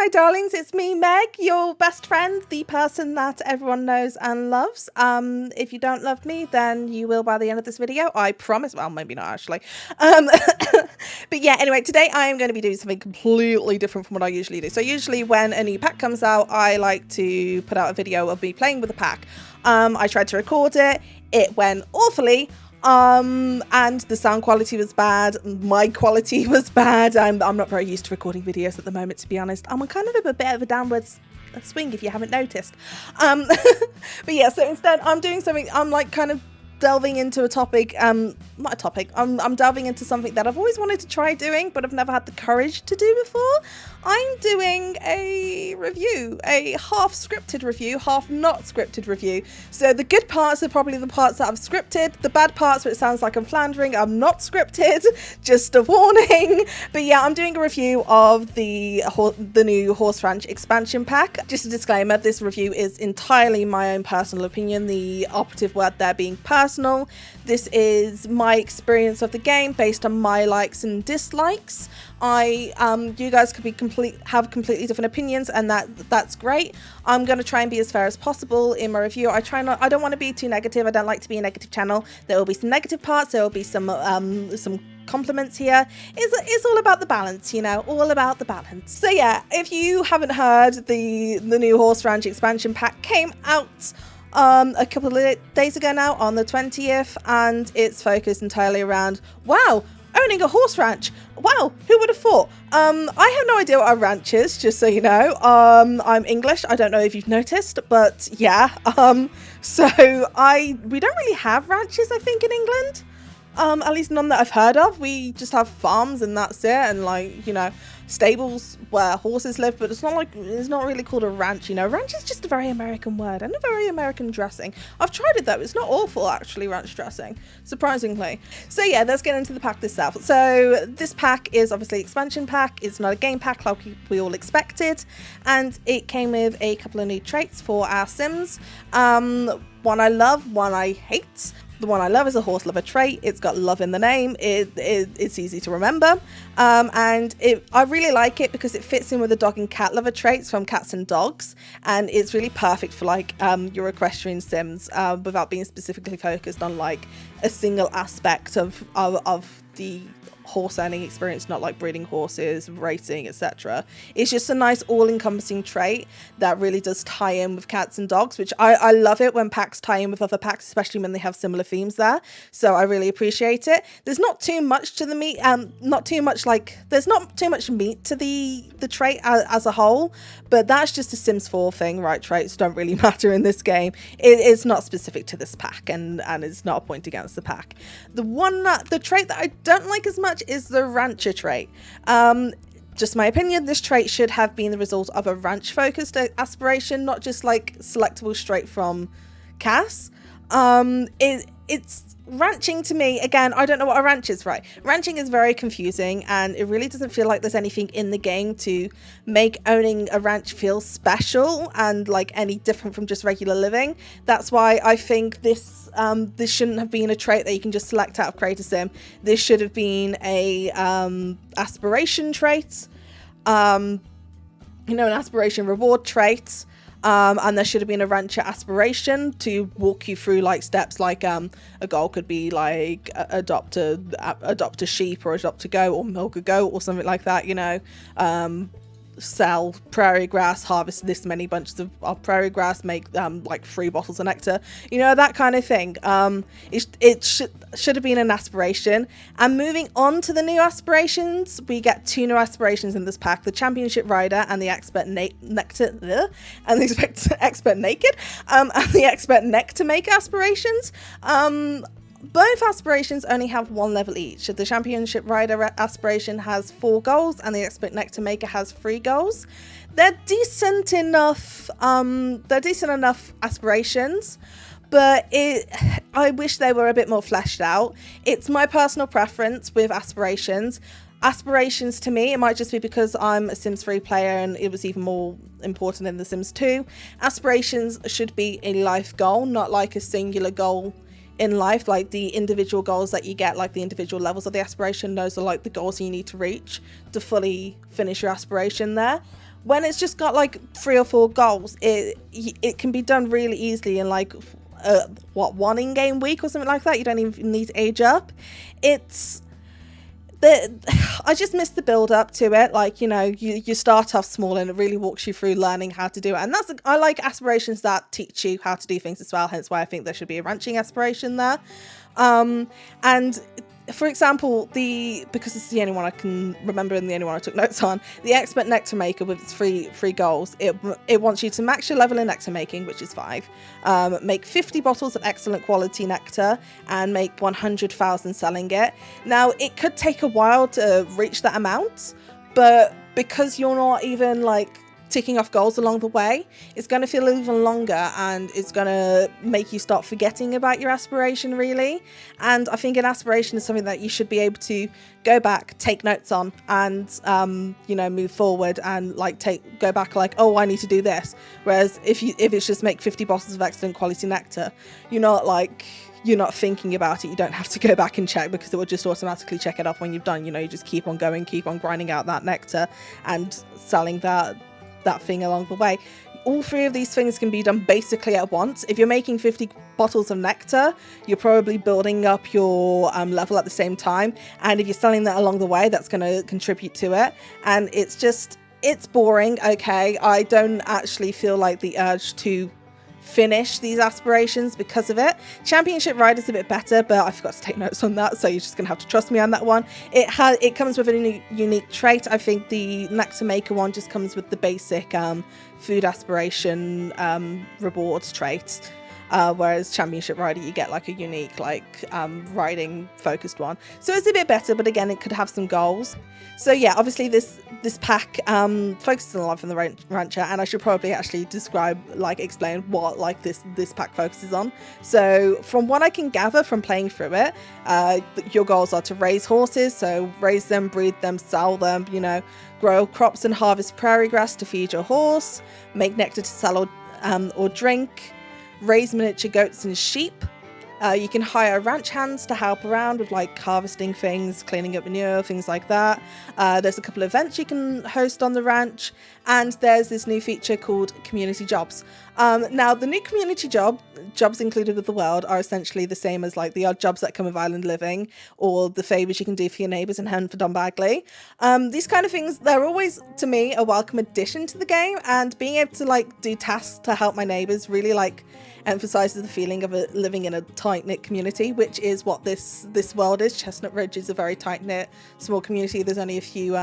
Hi darlings, it's me Meg, your best friend, the person that everyone knows and loves. If you don't love me, then you will by the end of this video, I promise. Well, maybe not actually. But yeah, anyway, today I am going to be doing something completely different from what I usually do. So usually when a new pack comes out, I like to put out a video of me playing with the pack. I tried to record it, it went awfully. And the sound quality was bad, my quality was bad. I'm not very used to recording videos at the moment, to be honest. I'm kind of a bit of a downwards swing, if you haven't noticed. But yeah, so instead I'm doing something, I'm like kind of delving into a topic, not a topic, I'm delving into something that I've always wanted to try doing, but I've never had the courage to do before. I'm doing a review, a half scripted review, half not scripted review. So the good parts are probably the parts that I've scripted. The bad parts where it sounds like I'm floundering, I'm not scripted, just a warning. But yeah, I'm doing a review of the new Horse Ranch expansion pack. Just a disclaimer, this review is entirely my own personal opinion, the operative word there being personal. This is my experience of the game based on my likes and dislikes. You guys could be have completely different opinions, and that's great. I'm going to try and be as fair as possible in my review. I don't want to be too negative. I don't like to be a negative channel. There will be some negative parts. There will be some compliments here. It's all about the balance, you know, all about the balance. So yeah, if you haven't heard, the new Horse Ranch expansion pack came out a couple of days ago now, on the 20th, and it's focused entirely around, wow, owning a horse ranch. Wow, who would have thought? I have no idea what a ranch is, just so you know. I'm English, I don't know if you've noticed, but yeah. So we don't really have ranches, I think, in England. At least none that I've heard of. We just have farms and that's it, and like, you know, stables where horses live, but it's not really called a ranch, you know. Ranch is just a very American word and a very American dressing. I've tried it though, it's not awful actually, ranch dressing, surprisingly. So yeah, let's get into the pack itself. So this pack is obviously expansion pack. It's not a game pack like we all expected, and it came with a couple of new traits for our Sims. One I love, one I hate. The one I love is a horse lover trait. It's got love in the name. It's easy to remember. And I really like it because it fits in with the dog and cat lover traits from Cats and Dogs. And it's really perfect for like your equestrian Sims without being specifically focused on like a single aspect of the horse owning experience, not like breeding horses, racing, etc. It's just a nice all-encompassing trait that really does tie in with Cats and Dogs, which I love it when packs tie in with other packs, especially when they have similar themes there. So I really appreciate it. There's not too much to the meat, there's not too much meat to the trait as a whole, but that's just a Sims 4 thing, right? Traits don't really matter in this game. It's not specific to this pack, and it's not a point against the pack. The trait that I don't like as much is the rancher trait. Just my opinion, this trait should have been the result of a ranch focused aspiration, not just like selectable straight from Cass. It's ranching to me, again, I don't know what a ranch is, right? Ranching is very confusing, and it really doesn't feel like there's anything in the game to make owning a ranch feel special and like any different from just regular living. That's why I think this shouldn't have been a trait that you can just select out of Creator Sim. This should have been a aspiration trait, an aspiration reward trait. And there should have been a rancher aspiration to walk you through like steps, like a goal could be like adopt a sheep or adopt a goat or milk a goat or something like that, you know. Sell prairie grass, harvest this many bunches of prairie grass, make like 3 bottles of nectar, you know, that kind of thing. It should have been an aspiration. And moving on to the new aspirations, we get 2 new aspirations in this pack: the championship rider and the expert nectar and the expert naked and the expert neck to make aspirations. Both aspirations only have 1 level each. The championship rider aspiration has 4 goals and the expert nectar maker has 3 goals. They're decent enough aspirations, but I wish they were a bit more fleshed out. It's my personal preference with aspirations. Aspirations to me, it might just be because I'm a Sims 3 player and it was even more important in The Sims 2. Aspirations should be a life goal, not like a singular goal in life, like the individual goals that you get, like the individual levels of the aspiration. Those are like the goals you need to reach to fully finish your aspiration there. when it's just got like 3 or 4 goals, it can be done really easily in like one in-game week or something like that. You don't even need to age up. I just miss the build up to it. Like, you know, you start off small and it really walks you through learning how to do it. And I like aspirations that teach you how to do things as well. Hence why I think there should be a ranching aspiration there. And for example, because it's the only one I can remember and the only one I took notes on, the expert nectar maker with its three goals, it wants you to max your level in nectar making, which is 5, make 50 bottles of excellent quality nectar, and make 100,000 selling it. Now, it could take a while to reach that amount, but because you're not even like ticking off goals along the way, it's going to feel even longer, and it's going to make you start forgetting about your aspiration, really. And I think an aspiration is something that you should be able to go back, take notes on, and you know, move forward and like go back like, oh, I need to do this. Whereas if it's just make 50 bottles of excellent quality nectar, you're not thinking about it. You don't have to go back and check, because it will just automatically check it off when you've done. You know, you just keep on going, keep on grinding out that nectar and selling that thing along the way. All 3 of these things can be done basically at once. If you're making 50 bottles of nectar, you're probably building up your level at the same time, and if you're selling that along the way, that's going to contribute to it. And it's boring. Okay, I don't actually feel like the urge to finish these aspirations because of it. Championship Rider's a bit better, but I forgot to take notes on that, so you're just gonna have to trust me on that one. It comes with a unique trait. I think the nectar maker one just comes with the basic food aspiration rewards trait, whereas Championship Rider, you get like a unique like riding focused one, so it's a bit better, but again, it could have some goals. So yeah, obviously this pack focuses a lot on the rancher, and I should probably actually explain what like this pack focuses on. So from what I can gather from playing through it, your goals are to raise horses, so raise them, breed them, sell them, you know, grow crops and harvest prairie grass to feed your horse, make nectar to sell or drink, raise miniature goats and sheep. You can hire ranch hands to help around with like harvesting things, cleaning up manure, things like that. There's a couple of events you can host on the ranch, and there's this new feature called community jobs. Now, the new community jobs included with the world are essentially the same as like the odd jobs that come with island living, or the favours you can do for your neighbours in Hen for Don Bagley. These kind of things, they're always, to me, a welcome addition to the game, and being able to like do tasks to help my neighbours really like emphasizes the feeling of living in a tight-knit community, which is what this world is. Chestnut Ridge is a very tight-knit small community. There's only a few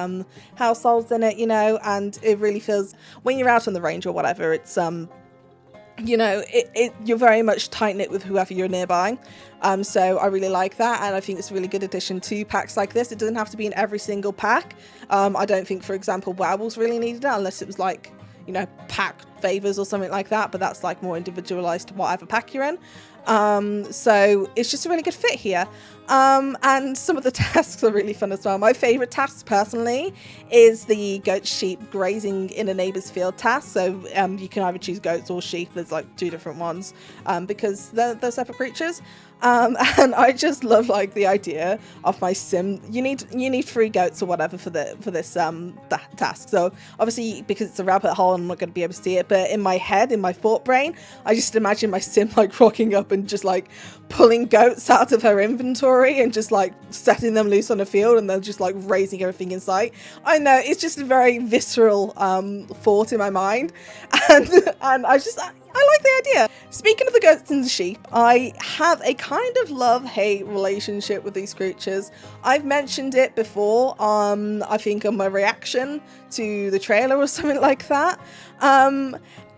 households in it, you know, and it really feels, when you're out on the range or whatever, it's you know, you're very much tight-knit with whoever you're nearby. So I really like that, and I think it's a really good addition to packs like this. It doesn't have to be in every single pack. I don't think, for example, Werewolves really needed it, unless it was like, you know, pack favors or something like that, but that's like more individualized to whatever pack you're in. So it's just a really good fit here. And some of the tasks are really fun as well. My favorite task personally is the goat sheep grazing in a neighbor's field task. So you can either choose goats or sheep. There's like 2 different ones because they're separate creatures. And I just love like the idea of my sim. You need 3 goats or whatever for this task. So obviously, because it's a rabbit hole, I'm not going to be able to see it. But in my head, in my thought brain, I just imagine my sim like rocking up and just like pulling goats out of her inventory and just like setting them loose on the field, and then just like raising everything in sight. I know, it's just a very visceral thought in my mind, and I like the idea. Speaking of the goats and the sheep, I have a kind of love-hate relationship with these creatures. I've mentioned it before, I think on my reaction to the trailer or something like that.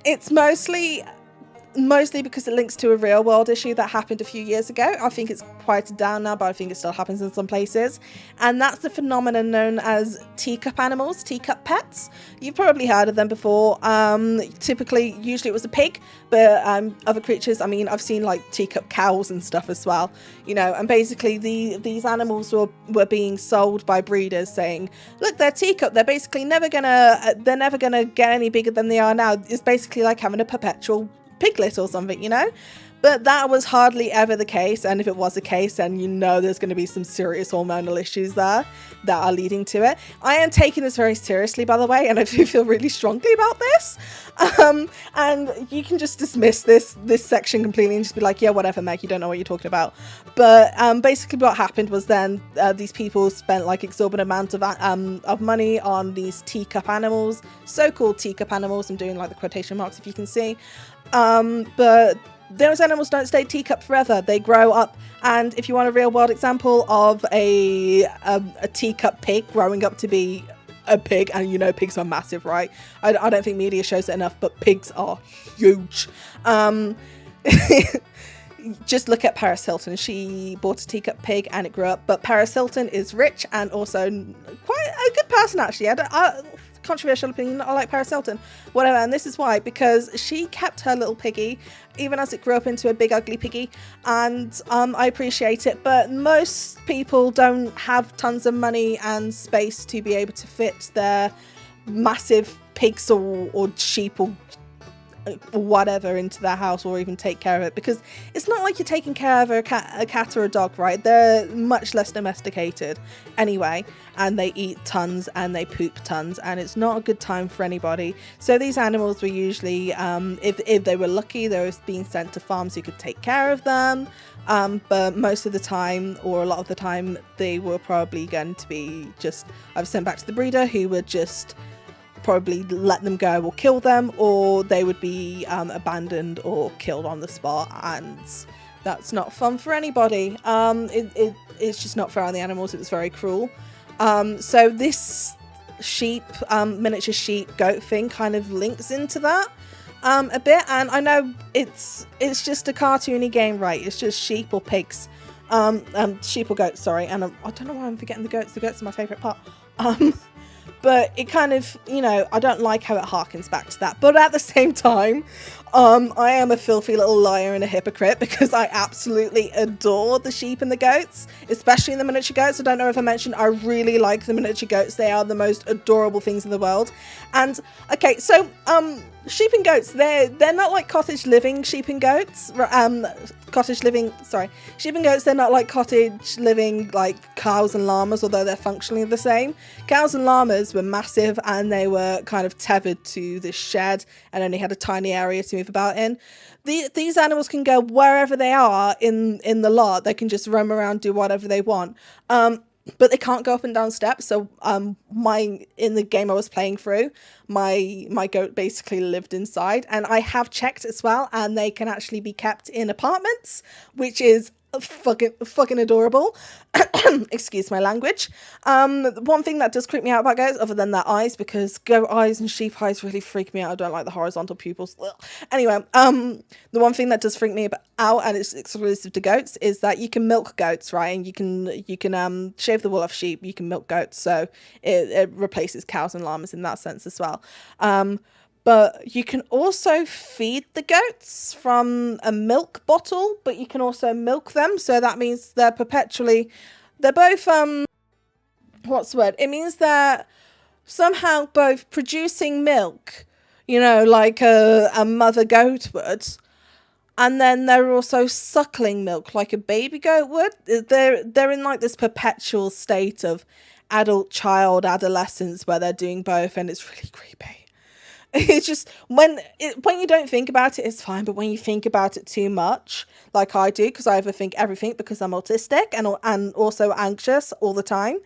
It's mostly because it links to a real world issue that happened a few years ago. I think it's quieted down now, but I think it still happens in some places. And that's the phenomenon known as teacup animals, teacup pets. You've probably heard of them before. Usually it was a pig, but other creatures, I mean, I've seen like teacup cows and stuff as well, you know, and basically these animals were being sold by breeders saying, look, they're teacup, they're basically never gonna get any bigger than they are now. It's basically like having a perpetual piglet or something, you know. But that was hardly ever the case, and if it was the case, then you know there's going to be some serious hormonal issues there that are leading to it. I am taking this very seriously, by the way, and I do feel really strongly about this. And you can just dismiss this section completely and just be like, yeah, whatever, Meg, you don't know what you're talking about. But basically what happened was then these people spent like exorbitant amounts of money on these teacup animals, so-called teacup animals. I'm doing like the quotation marks if you can see. But those animals don't stay teacup forever. They grow up, and if you want a real world example of a teacup pig growing up to be a pig, and you know pigs are massive, right? I don't think media shows it enough, but pigs are huge. Just look at Paris Hilton. She bought a teacup pig and it grew up, but Paris Hilton is rich and also quite a good person, actually. Controversial opinion, I like Paris Hilton, whatever, and this is why, because she kept her little piggy even as it grew up into a big ugly piggy, and I appreciate it. But most people don't have tons of money and space to be able to fit their massive pigs or sheep or whatever into their house, or even take care of it, because it's not like you're taking care of a cat or a dog, right? They're much less domesticated anyway, and they eat tons and they poop tons, and it's not a good time for anybody. So these animals were usually, if they were lucky, they were being sent to farms who could take care of them, but most of the time, or a lot of the time, they were probably going to be just either sent back to the breeder, who would just probably let them go or kill them, or they would be abandoned or killed on the spot, and that's not fun for anybody. It's just not fair on the animals. It was very cruel. So this sheep, miniature sheep goat thing kind of links into that a bit, and I know it's just a cartoony game, right? It's just sheep or pigs, sheep or goats, sorry, and I don't know why I'm forgetting the goats. The goats are my favourite part. But it kind of, you know, I don't like how it harkens back to that. But at the same time, I am a filthy little liar and a hypocrite, because I absolutely adore the sheep and the goats, especially the miniature goats. I don't know if I mentioned, I really like the miniature goats. They are the most adorable things in the world. And, okay, so, sheep and goats, they're not like cottage living sheep and goats. Sheep and goats, they're not like cottage living like cows and llamas, although they're functionally the same. Cows and llamas were massive, and they were kind of tethered to this shed and only had a tiny area to move about in. These animals can go wherever they are in the lot. They can just roam around, do whatever they want. But they can't go up and down steps. So in the game I was playing through, my goat basically lived inside, and I have checked as well, and they can actually be kept in apartments, which is fucking adorable. Excuse my language. One thing that does creep me out about goats, other than their eyes, because goat eyes and sheep eyes really freak me out. I don't like the horizontal pupils. Ugh. Anyway, the one thing that does freak me out, and it's exclusive to goats, is that you can milk goats, right? And you can shave the wool off sheep. You can milk goats, so it replaces cows and llamas in that sense as well. But you can also feed the goats from a milk bottle, but you can also milk them. So that means they're both, what's the word? It means they're somehow both producing milk, you know, like a mother goat would. And then they're also suckling milk like a baby goat would. They're in like this perpetual state of adolescence where they're doing both, and it's really creepy. It's just, when you don't think about it, it's fine. But when you think about it too much, like I do, because I overthink everything because I'm autistic and also anxious all the time.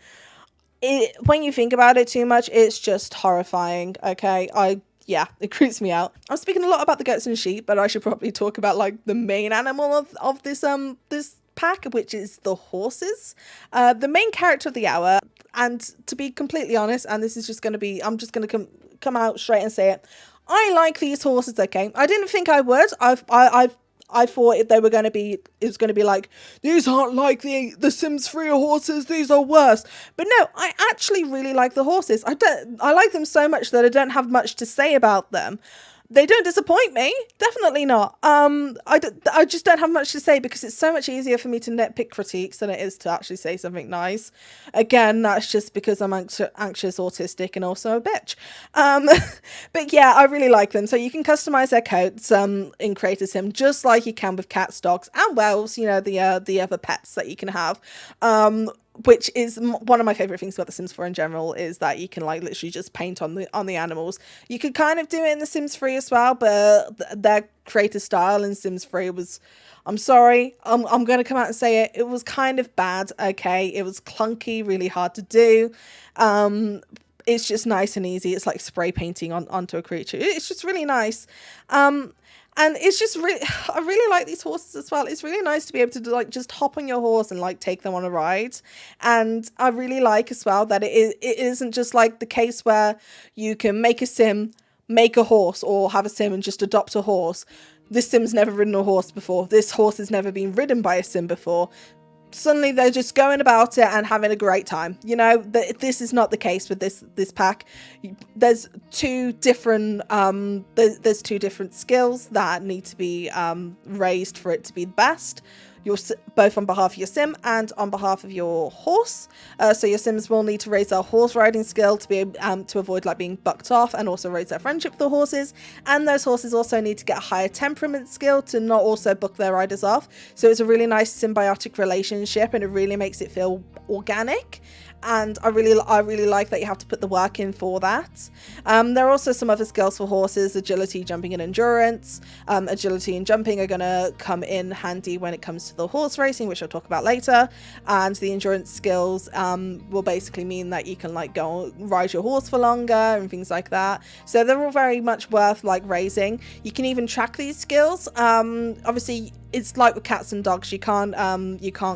When you think about it too much, it's just horrifying. Okay, it creeps me out. I'm speaking a lot about the goats and sheep, but I should probably talk about like the main animal of this pack, which is the horses. The main character of the hour, and to be completely honest, and this is just going to be, I'm just going to come out straight and say it, I like these horses. Okay, I didn't think I would. I thought it was going to be like, these aren't like the Sims 3 horses, these are worse. But no, I actually really like the horses. I like them so much that I don't have much to say about them. They don't disappoint me. Definitely not. I just don't have much to say because it's so much easier for me to nitpick critiques than it is to actually say something nice. Again, that's just because I'm anxious, autistic, and also a bitch. But yeah, I really like them. So you can customize their coats in Creator Sim just like you can with cats, dogs, and whales. You know, the other pets that you can have. Which is one of my favorite things about The Sims 4 in general, is that you can like literally just paint on the animals. You could kind of do it in The Sims 3 as well, but their creator style in Sims 3 was, I'm sorry, I'm going to come out and say it, it was kind of bad. Okay, it was clunky, really hard to do. It's just nice and easy. It's like spray painting onto a creature. It's just really nice. And it's just really, I really like these horses as well. It's really nice to be able to like just hop on your horse and like take them on a ride. And I really like as well that it isn't just like the case where you can make a sim, make a horse, or have a sim and just adopt a horse. This sim's never ridden a horse before. This horse has never been ridden by a sim before. Suddenly they're just going about it and having a great time. You know, this is not the case with this pack. There's two different there's two different skills that need to be raised for it to be the best. Both on behalf of your sim and on behalf of your horse. So your sims will need to raise their horse riding skill to be to avoid like being bucked off, and also raise their friendship with the horses. And those horses also need to get a higher temperament skill to not also buck their riders off. So it's a really nice symbiotic relationship, and it really makes it feel organic. And I really like that you have to put the work in for that. There are also some other skills for horses: agility, jumping, and endurance. Agility and jumping are going to come in handy when it comes to the horse racing, which I'll talk about later. And the endurance skills will basically mean that you can like go ride your horse for longer and things like that. So they're all very much worth like raising. You can even track these skills. Obviously, it's like with cats and dogs. You can't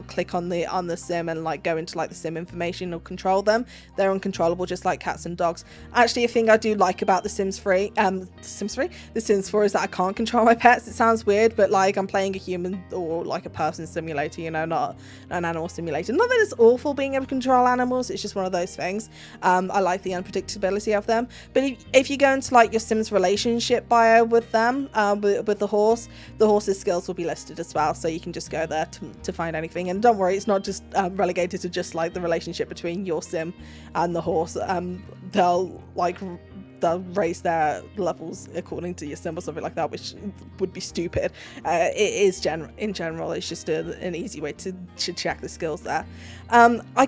click on the sim and like go into like the sim information or control them. They're uncontrollable, just like cats and dogs. Actually, a thing I do like about The Sims 4 is that I can't control my pets. It sounds weird, but like I'm playing a human or like a person simulator, you know, not an animal simulator. Not that it's awful being able to control animals, it's just one of those things. I like the unpredictability of them. But if you go into like your Sims relationship bio with them, with the horse's skills will be listed as well, so you can just go there to find anything. And don't worry, it's not just relegated to just like the relationship between your sim and the horse. They'll raise their levels according to your sim or something like that, which would be stupid. It is in general, it's just an easy way to check the skills there. I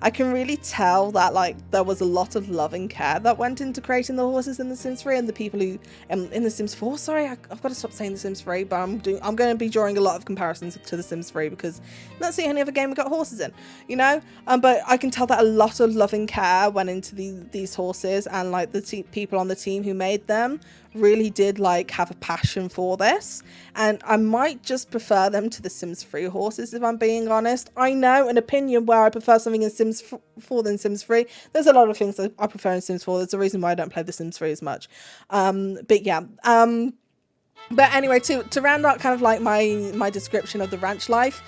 can really tell that like there was a lot of love and care that went into creating the horses in The Sims 3, and the people who in The Sims 4. Sorry, I've got to stop saying The Sims 3, but I'm going to be drawing a lot of comparisons to The Sims 3 because that's the only other game we got horses in, you know. But I can tell that a lot of love and care went into these horses, and like the people on the team who made them really did like have a passion for this. And I might just prefer them to The Sims 3 horses, if I'm being honest. I know an opinion where I prefer something in Sims 4 than Sims 3. There's a lot of things that I prefer in Sims 4. There's a reason why I don't play The Sims 3 as much. But yeah. But anyway, to round out kind of like my description of the ranch life,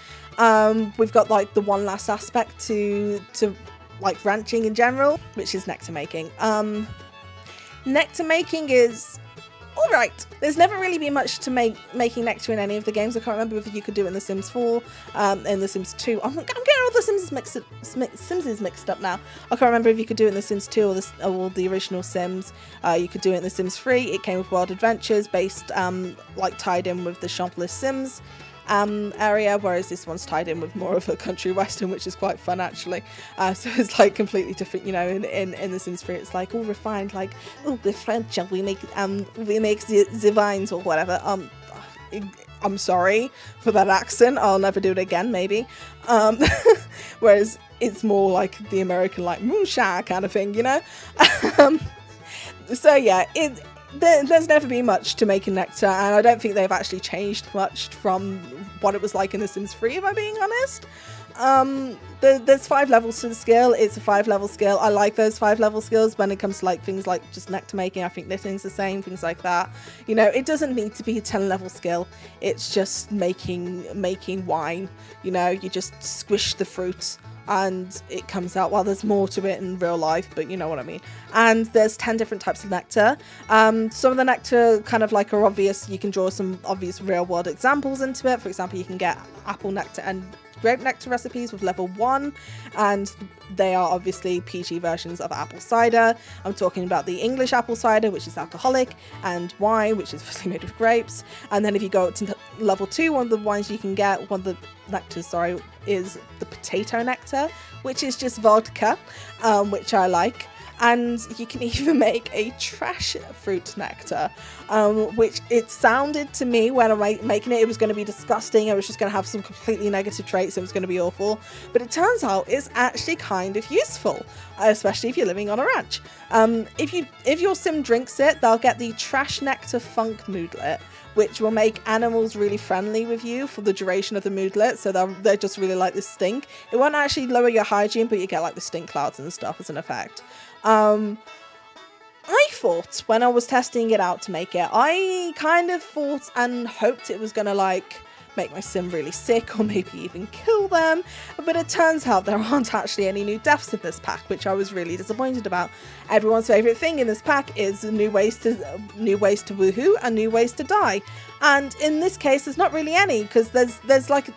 we've got like the one last aspect to like ranching in general, which is nectar making. Nectar making is alright. There's never really been much to making nectar in any of the games. I can't remember if you could do it in The Sims 4, in The Sims 2. I'm getting all the Sims mixed up now. I can't remember if you could do it in The Sims 2 or the original Sims. You could do it in The Sims 3. It came with World Adventures, based like tied in with the Chantless Sims area, whereas this one's tied in with more of a country western, which is quite fun actually. So it's like completely different, you know. In The Sims 3 it's like all refined, like, oh, we're French and we make the vines or whatever. I'm sorry for that accent, I'll never do it again, maybe. Whereas it's more like the American like moonshine kind of thing, you know. So yeah, there's never been much to make in nectar, and I don't think they've actually changed much from what it was like in The Sims 3, if I'm being honest. There's 5 levels to the skill. It's a 5-level skill. I like those 5-level skills when it comes to like things like just nectar making. I think knitting's the same, things like that. You know, it doesn't need to be a 10-level skill. It's just making wine. You know, you just squish the fruits and it comes out. Well, there's more to it in real life, but you know what I mean. And there's 10 different types of nectar. Some of the nectar kind of like are obvious. You can draw some obvious real world examples into it. For example, you can get apple nectar and grape nectar recipes with level 1, and they are obviously PG versions of apple cider. I'm talking about the English apple cider, which is alcoholic, and wine, which is obviously made of grapes. And then if you go up to level 2, one of the wines you can get, one of the nectars, sorry, is the potato nectar, which is just vodka, which I like. And you can even make a trash fruit nectar, which it sounded to me when I'm making it, it was going to be disgusting. It was just going to have some completely negative traits. It was going to be awful. But it turns out it's actually kind of useful, especially if you're living on a ranch. If your sim drinks it, they'll get the trash nectar funk moodlet, which will make animals really friendly with you for the duration of the moodlet. So they just really like the stink. It won't actually lower your hygiene, but you get like the stink clouds and stuff as an effect. I thought when I was testing it out to make it, I kind of thought and hoped it was gonna like make my sim really sick or maybe even kill them, but it turns out there aren't actually any new deaths in this pack, which I was really disappointed about. Everyone's favorite thing in this pack is new ways to woohoo and new ways to die, and in this case there's not really any, because there's like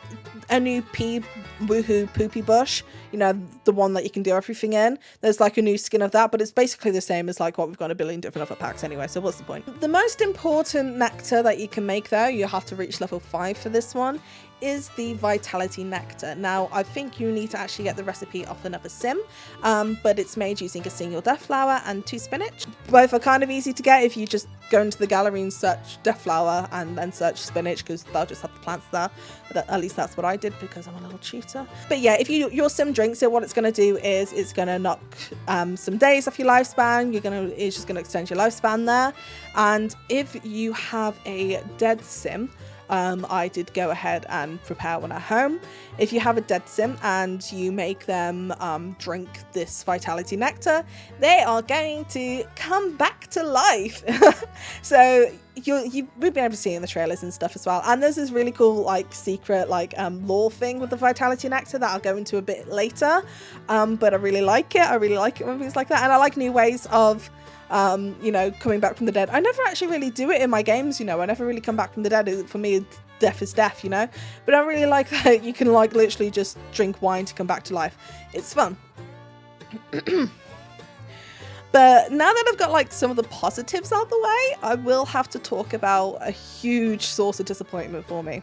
a new woohoo poopy bush, you know, the one that you can do everything in. There's like a new skin of that, but it's basically the same as like what we've got in a billion different other packs anyway, so what's the point? The most important nectar that you can make, though, you have to reach level 5 for this one, is the vitality nectar. Now I think you need to actually get the recipe off another sim, but it's made using a single death flower and 2 spinach. Both are kind of easy to get if you just go into the gallery and search death flower and then search spinach, because they'll just have the plants there. But at least that's what I did, because I'm a little cheater. But yeah, if your sim drinks it, what it's going to do is it's going to knock some days off your lifespan. It's just going to extend your lifespan there. And if you have a dead sim, I did go ahead and prepare one at home. If you have a dead sim and you make them drink this vitality nectar, they are going to come back to life. So we've been able to see it in the trailers and stuff as well. And there's this really cool like secret like lore thing with the vitality nectar that I'll go into a bit later. But I really like it. I really like it when things like that. And I like new ways of you know, coming back from the dead. I never actually really do it in my games, you know. I never really come back from the dead. For me, death is death, you know. But I really like that you can like literally just drink wine to come back to life. It's fun. But now that I've got like some of the positives out the way, I will have to talk about a huge source of disappointment for me.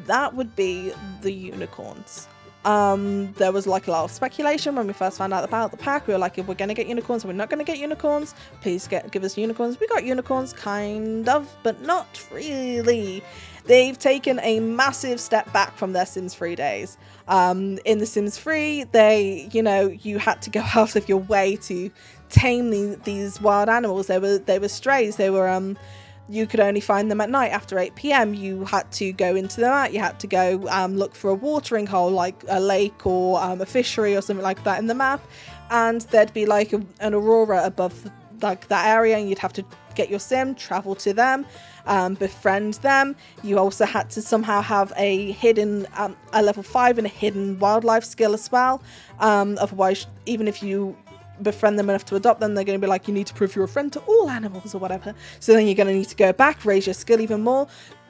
That would be the unicorns. There was like a lot of speculation when we first found out about the pack. We were like, if we're gonna get unicorns, we're not gonna get unicorns, please give us unicorns. We got unicorns, kind of, but not really. They've taken a massive step back from their Sims 3 days. In the Sims 3, you had to go out of your way to tame these wild animals. They were strays. They were you could only find them at night after 8 p.m. You had to go into the night. You had to go look for a watering hole, like a lake or a fishery or something like that in the map, and there'd be like an aurora above like that area, and you'd have to get your sim, travel to them, befriend them. You also had to somehow have a hidden a level 5 and a hidden wildlife skill as well. Otherwise, even if you befriend them enough to adopt them, they're going to be like, you need to prove you're a friend to all animals or whatever. So then you're going to need to go back, raise your skill even more,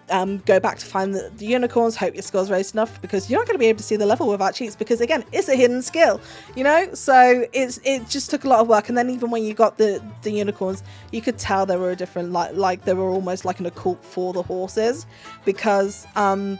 go back to find the unicorns, hope your skill's raised enough, because you're not going to be able to see the level without cheats, because again, it's a hidden skill, you know. So it just took a lot of work. And then even when you got the unicorns, you could tell they were a different, like they were almost like an occult for the horses, because they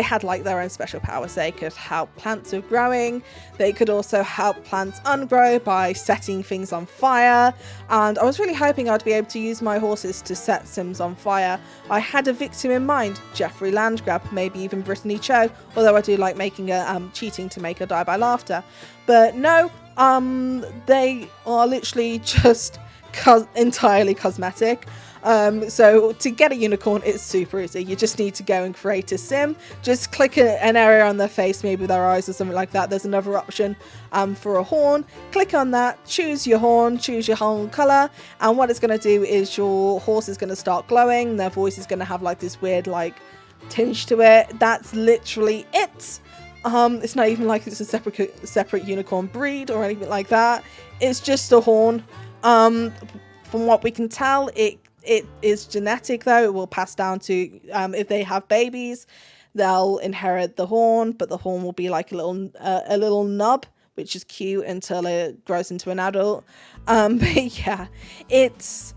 had like their own special powers. They could help plants with growing. They could also help plants ungrow by setting things on fire. And I was really hoping I'd be able to use my horses to set Sims on fire. I had a victim in mind, Jeffrey Landgrab, maybe even Brittany Cho, although I do like making a cheating to make her die by laughter. But no, they are literally just entirely cosmetic. So to get a unicorn, it's super easy. You just need to go and create a sim. Just click an area on their face, maybe their eyes or something like that. There's another option for a horn. Click on that, choose your horn, choose your horn color, and what it's going to do is your horse is going to start glowing. Their voice is going to have like this weird like tinge to it. That's literally it. It's not even like it's a separate unicorn breed or anything like that. It's just a horn. From what we can tell, it is genetic though. It will pass down to if they have babies, they'll inherit the horn, but the horn will be like a little nub, which is cute until it grows into an adult. But yeah, it's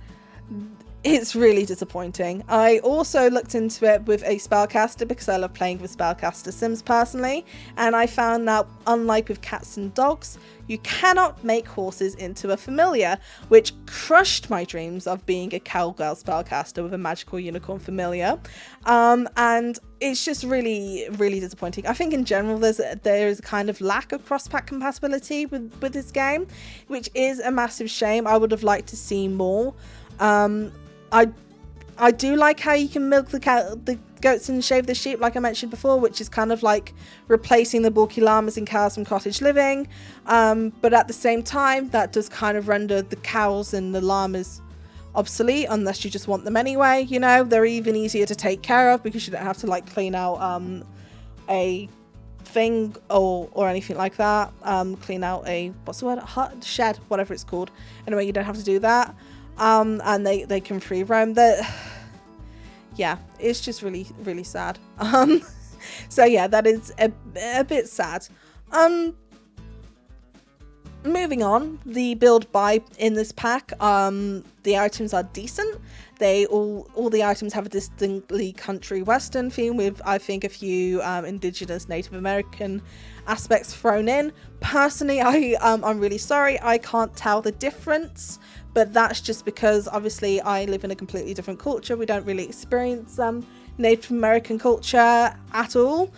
really disappointing. I also looked into it with a spellcaster because I love playing with spellcaster sims personally, and I found that unlike with cats and dogs, you cannot make horses into a familiar, which crushed my dreams of being a cowgirl spellcaster with a magical unicorn familiar. And it's just really, really disappointing. I think in general there is a kind of lack of cross-pack compatibility with this game, which is a massive shame. I would have liked to see more. I do like how you can milk the goats and shave the sheep, like I mentioned before, which is kind of like replacing the bulky llamas and cows from cottage living. But at the same time, that does kind of render the cows and the llamas obsolete unless you just want them anyway. You know, they're even easier to take care of because you don't have to like clean out a thing or anything like that. Clean out a, what's the word, hut, shed, whatever it's called. Anyway, you don't have to do that. And they can free roam. Yeah, it's just really, really sad. So yeah, that is a bit sad. Moving on, the build buy in this pack, the items are decent. All the items have a distinctly country western theme with, I think, a few indigenous Native American aspects thrown in. Personally, I'm really sorry, I can't tell the difference, but that's just because obviously I live in a completely different culture. We don't really experience Native American culture at all,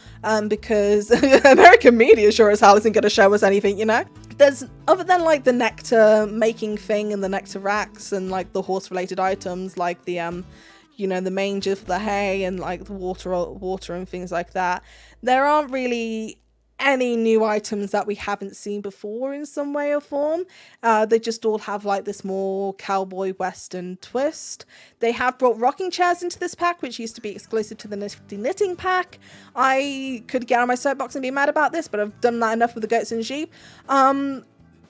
because American media sure as hell isn't going to show us anything, you know. There's, other than like the nectar making thing and the nectar racks and like the horse related items like the you know, the manger for the hay and like the water and things like that, there aren't really any new items that we haven't seen before in some way or form. They just all have like this more cowboy western twist. They have brought rocking chairs into this pack, which used to be exclusive to the Nifty Knitting pack. I could get on my soapbox and be mad about this, but I've done that enough with the goats and sheep.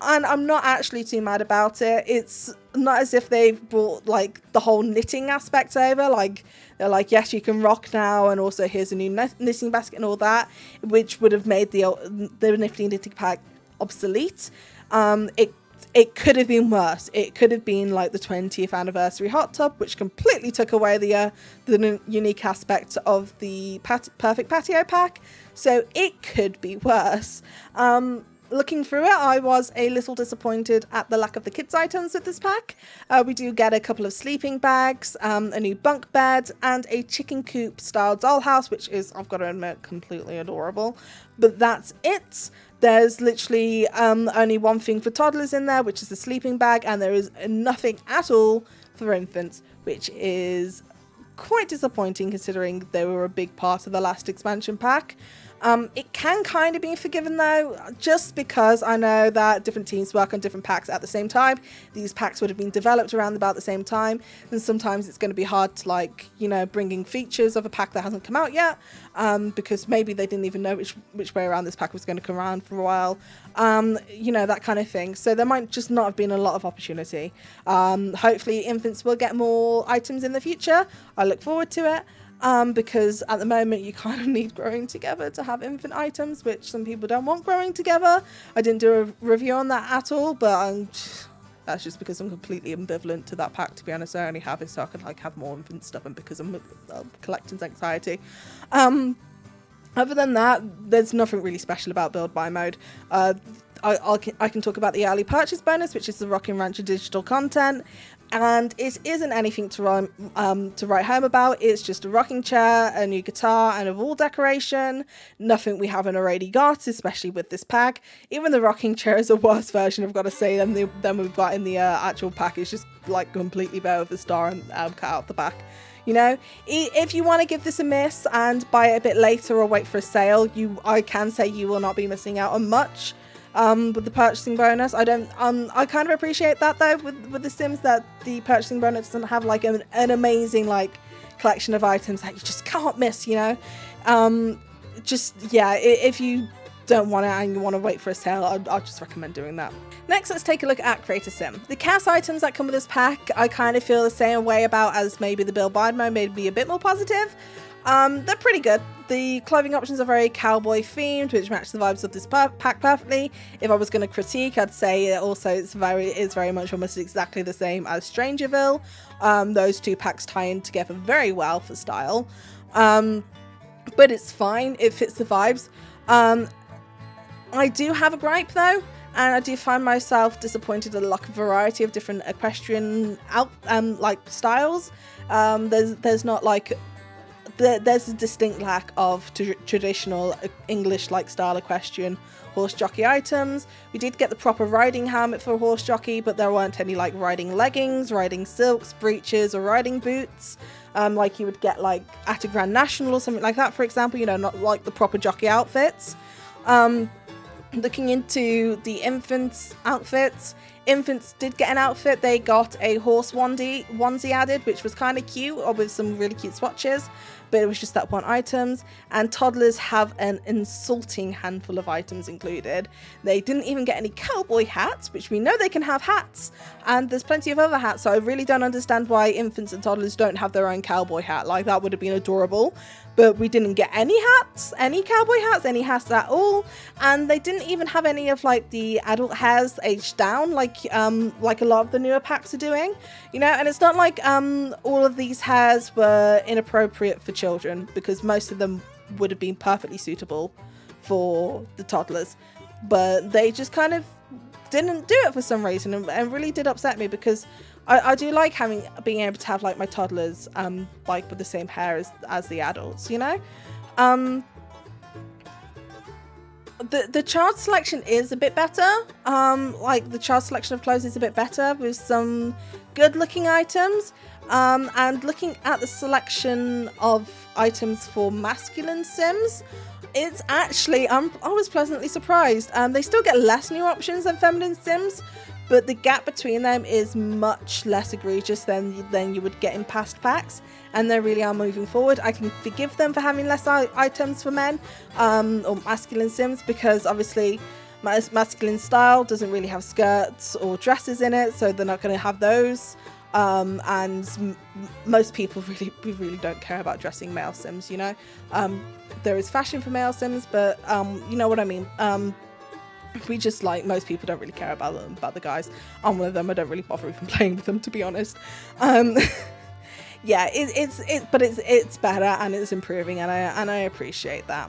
And I'm not actually too mad about it. It's not as if they've brought like the whole knitting aspect over. Like they're like, yes, you can rock now, and also here's a new knitting basket and all that, which would have made the Nifty Knitting pack obsolete. It could have been worse. It could have been like the 20th anniversary hot tub, which completely took away the unique aspect of the perfect patio pack. So it could be worse. Looking through it, I was a little disappointed at the lack of the kids items with this pack. We do get a couple of sleeping bags, a new bunk bed, and a chicken coop style dollhouse, which is, I've got to admit, completely adorable. But that's it. There's literally only one thing for toddlers in there, which is the sleeping bag, and there is nothing at all for infants, which is quite disappointing considering they were a big part of the last expansion pack. It can kind of be forgiven though, just because I know that different teams work on different packs at the same time. These packs would have been developed around about the same time, and sometimes it's going to be hard to, like, you know, bring in features of a pack that hasn't come out yet, because maybe they didn't even know which way around this pack was going to come around for a while, you know, that kind of thing. So there might just not have been a lot of opportunity. Hopefully infants will get more items in the future. I look forward to it. Because at the moment you kind of need growing together to have infant items, which some people don't want growing together. I didn't do a review on that at all, but that's just because I'm completely ambivalent to that pack, to be honest. I only have it so I can like have more infant stuff, and because I'm collecting anxiety. Other than that, there's nothing really special about build buy mode. I can talk about the early purchase bonus, which is the Rockin' Rancher digital content. And it isn't anything to write home about. It's just a rocking chair, a new guitar, and a wall decoration. Nothing we haven't already got, especially with this pack. Even the rocking chair is a worse version, I've got to say, than we've got in the actual pack. It's just like completely bare with a star and cut out the back. You know, if you want to give this a miss and buy it a bit later or wait for a sale, I can say you will not be missing out on much. With the purchasing bonus. I kind of appreciate that though with the Sims, that the purchasing bonus doesn't have like an amazing like collection of items that you just can't miss, you know. If you don't want it and you want to wait for a sale, I'll just recommend doing that. Next, let's take a look at Create a Sim. The cast items that come with this pack, I kind of feel the same way about as maybe the Bill Bide mode, maybe a bit more positive. They're pretty good. The clothing options are very cowboy themed, which match the vibes of this pack perfectly. If I was going to critique, I'd say it also is very much almost exactly the same as Strangerville. Those two packs tie in together very well for style. But it's fine. It fits the vibes. I do have a gripe though, and I do find myself disappointed at the lack of variety of different equestrian styles. There's not like there's a distinct lack of traditional English-like style equestrian horse jockey items. We did get the proper riding helmet for a horse jockey, but there weren't any like riding leggings, riding silks, breeches, or riding boots, like you would get like at a Grand National or something like that, for example, you know, not like the proper jockey outfits. Looking into the infants outfits, infants did get an outfit. They got a horse onesie added, which was kind of cute, or with some really cute swatches, but it was just that one items. And toddlers have an insulting handful of items included. They didn't even get any cowboy hats, which we know they can have hats, and there's plenty of other hats, so I really don't understand why infants and toddlers don't have their own cowboy hat. Like, that would have been adorable. But we didn't get any hats, any cowboy hats, any hats at all. And they didn't even have any of like the adult hairs aged down, like a lot of the newer packs are doing, you know. And it's not like all of these hairs were inappropriate for children, because most of them would have been perfectly suitable for the toddlers. But they just kind of didn't do it for some reason, and really did upset me, because I do like being able to have like my toddlers like with the same hair as the adults, you know. The child selection is a bit better. Like the child selection of clothes is a bit better with some good looking items. And looking at the selection of items for masculine Sims, it's actually I was pleasantly surprised. They still get less new options than feminine Sims, but the gap between them is much less egregious than you would get in past packs, and they really are moving forward. I can forgive them for having less items for men or masculine Sims, because obviously masculine style doesn't really have skirts or dresses in it, so they're not going to have those. And most people really don't care about dressing male Sims, you know. There is fashion for male Sims, but you know what I mean. We just, like, most people don't really care about them, about the guys. I'm one of them. I don't really bother even playing with them, to be honest. Yeah, it's better and it's improving, and I appreciate that.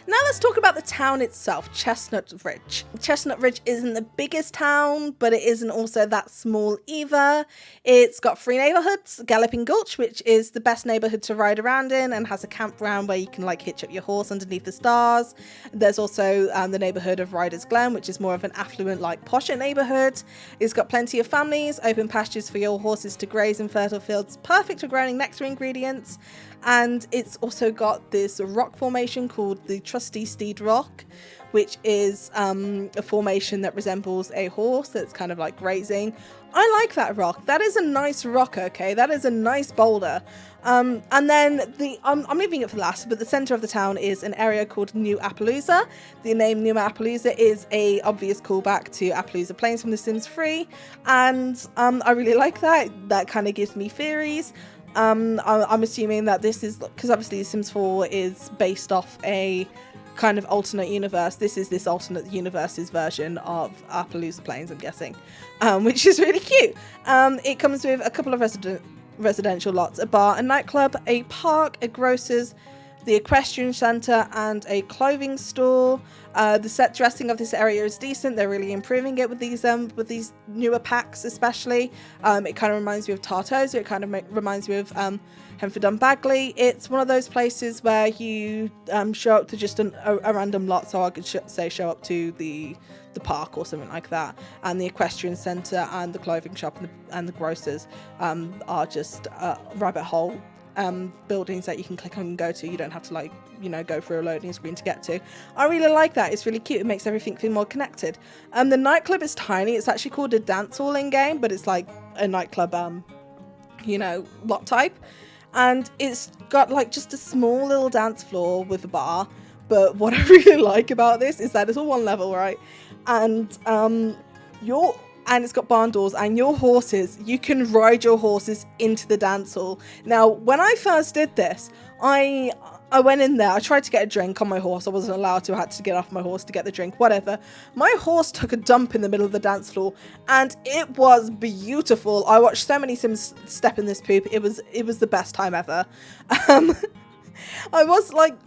Now let's talk about the town itself, Chestnut Ridge. Chestnut Ridge isn't the biggest town, but it isn't also that small either. It's got 3 neighborhoods: Galloping Gulch, which is the best neighborhood to ride around in and has a campground where you can like hitch up your horse underneath the stars. There's also the neighborhood of Riders Glen, which is more of an affluent, like posher neighborhood. It's got plenty of families, open pastures for your horses to graze in fertile fields, perfect for growing nectar ingredients. And it's also got this rock formation called the Trusty Steed Rock, which is a formation that resembles a horse that's kind of like grazing. I like that rock. That is a nice rock, okay? That is a nice boulder. And then I'm leaving it for last, but the center of the town is an area called New Appaloosa. The name New Appaloosa is a obvious callback to Appaloosa Plains from The Sims 3, and I really like that. That kind of gives me theories. I'm assuming that this is because obviously Sims 4 is based off a kind of alternate universe. This is this alternate universe's version of Appaloosa Plains, I'm guessing, which is really cute. It comes with a couple of residential lots: a bar, a nightclub, a park, a grocer's, the equestrian centre, and a clothing store. The set dressing of this area is decent. They're really improving it with these newer packs, especially. It kind of reminds me of Tartosa. It kind of reminds me of Henford Bagley. It's one of those places where you show up to just a random lot, so I could say show up to the park or something like that, and the equestrian centre and the clothing shop and the grocers are just rabbit hole buildings that you can click on and go to. You don't have to, like, you know, go through a loading screen to get to. I really like that. It's really cute. It makes everything feel more connected. The nightclub is tiny. It's actually called a dance hall in game, but it's like a nightclub you know, lot type, and it's got like just a small little dance floor with a bar. But what I really like about this is that it's all one level, right? And it's got barn doors, and your horses, you can ride your horses into the dance hall. Now, when I first did this, I went in there, I tried to get a drink on my horse. I wasn't allowed to, I had to get off my horse to get the drink, whatever. My horse took a dump in the middle of the dance floor, and it was beautiful. I watched so many Sims step in this poop. It was the best time ever. I was like,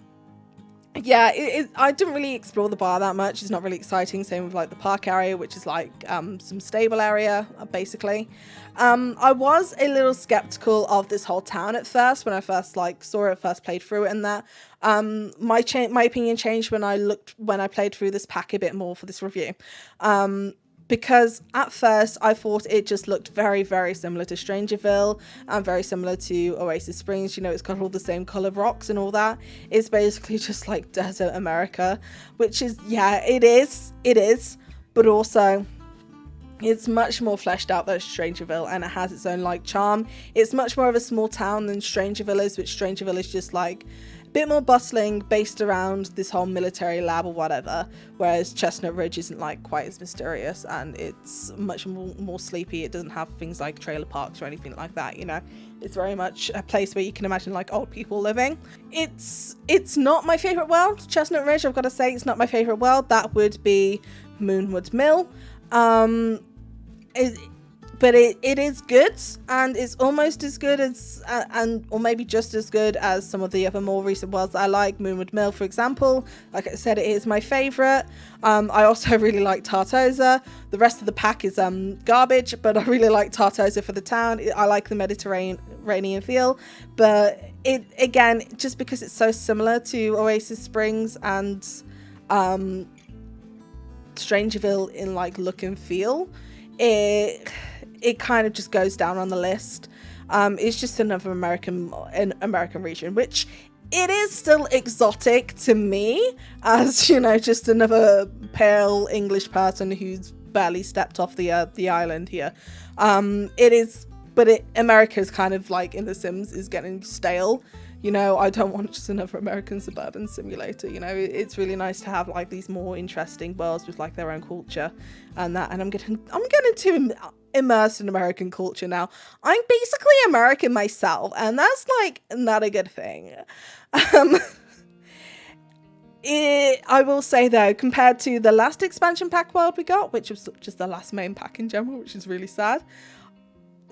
yeah, I didn't really explore the bar that much. It's not really exciting. Same with like the park area, which is like some stable area, basically. I was a little skeptical of this whole town at first when I first saw it, first played through it, and that my opinion changed when I played through this pack a bit more for this review. Because at first I thought it just looked very, very similar to Strangerville and very similar to Oasis Springs. You know, it's got all the same colored rocks and all that. It's basically just like desert America, which is, yeah, it is, but also it's much more fleshed out than Strangerville, and it has its own like charm. It's much more of a small town than Strangerville is, which Strangerville is just like bit more bustling, based around this whole military lab or whatever, whereas Chestnut Ridge isn't like quite as mysterious, and it's much more sleepy. It doesn't have things like trailer parks or anything like that, you know. It's very much a place where you can imagine like old people living. It's not my favorite world, Chestnut Ridge. I've got to say, it's not my favorite world. That would be Moonwood Mill. But it is good, and it's almost as good as, or maybe just as good as some of the other more recent worlds that I like. Moonwood Mill, for example. Like I said, it is my favourite. I also really like Tartosa. The rest of the pack is garbage, but I really like Tartosa for the town. I like the Mediterranean feel, but it, again, just because it's so similar to Oasis Springs and Strangerville in like look and feel, it kind of just goes down on the list. It's just another American region, which it is still exotic to me, as, you know, just another pale English person who's barely stepped off the island here. It is, but America is kind of like in The Sims is getting stale. You know, I don't want just another American suburban simulator. You know, it's really nice to have like these more interesting worlds with like their own culture and that. And I'm getting to immersed in American culture now. I'm basically American myself, and that's like not a good thing. I will say though, compared to the last expansion pack world we got, which was just the last main pack in general, which is really sad.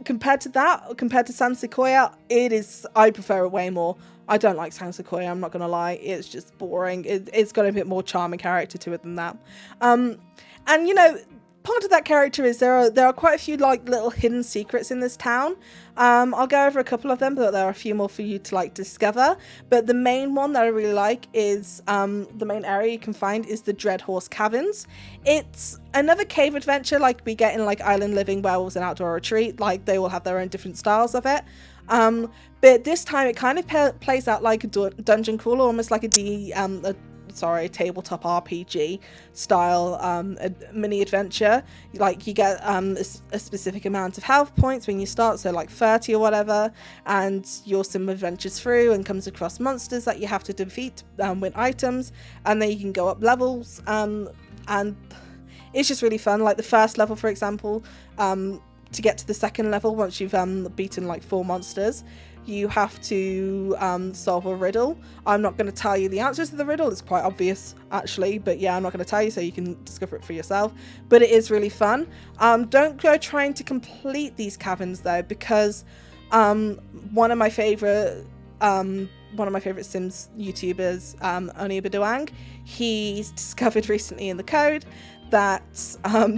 Compared to San Sequoia, I prefer it way more. I don't like San Sequoia, I'm not gonna lie. It's just boring. It's got a bit more charm and character to it than that. And you know, part of that character is there are quite a few like little hidden secrets in this town. I'll go over a couple of them, but there are a few more for you to like discover. But the main one that I really like is the main area you can find is the Dreadhorse Caverns. It's another cave adventure like we get in like Island Living, Werewolves and Outdoor Retreat. Like they all have their own different styles of it. But this time it kind of plays out like a dungeon crawler, almost like a tabletop RPG style a mini adventure. Like you get a specific amount of health points when you start, so like 30 or whatever, and your sim adventures through and comes across monsters that you have to defeat with items, and then you can go up levels, and it's just really fun. Like the first level, for example, to get to the second level, once you've beaten like 4 monsters, you have to solve a riddle. I'm not going to tell you the answers to the riddle. It's quite obvious, actually. But yeah, I'm not going to tell you, so you can discover it for yourself. But it is really fun. Don't go trying to complete these caverns, though, because One of my favorite Sims YouTubers, Onibaduang, he's discovered recently in the code that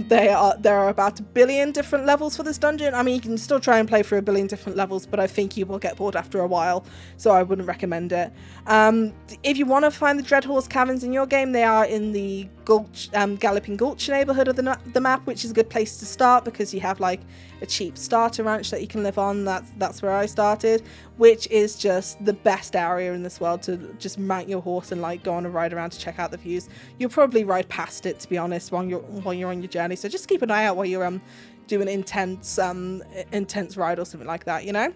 there are about 1 billion different levels for this dungeon. I mean, you can still try and play through 1 billion different levels, but I think you will get bored after a while, so I wouldn't recommend it. If you want to find the Dreadhorse caverns in your game, they are in the Gulch, Galloping Gulch neighborhood of the map, which is a good place to start because you have like a cheap starter ranch that you can live on. That's where I started, which is just the best area in this world to just mount your horse and like go on a ride around to check out the views. You'll probably ride past it, to be honest, while you're on your journey, so just keep an eye out while you're doing intense ride or something like that, you know.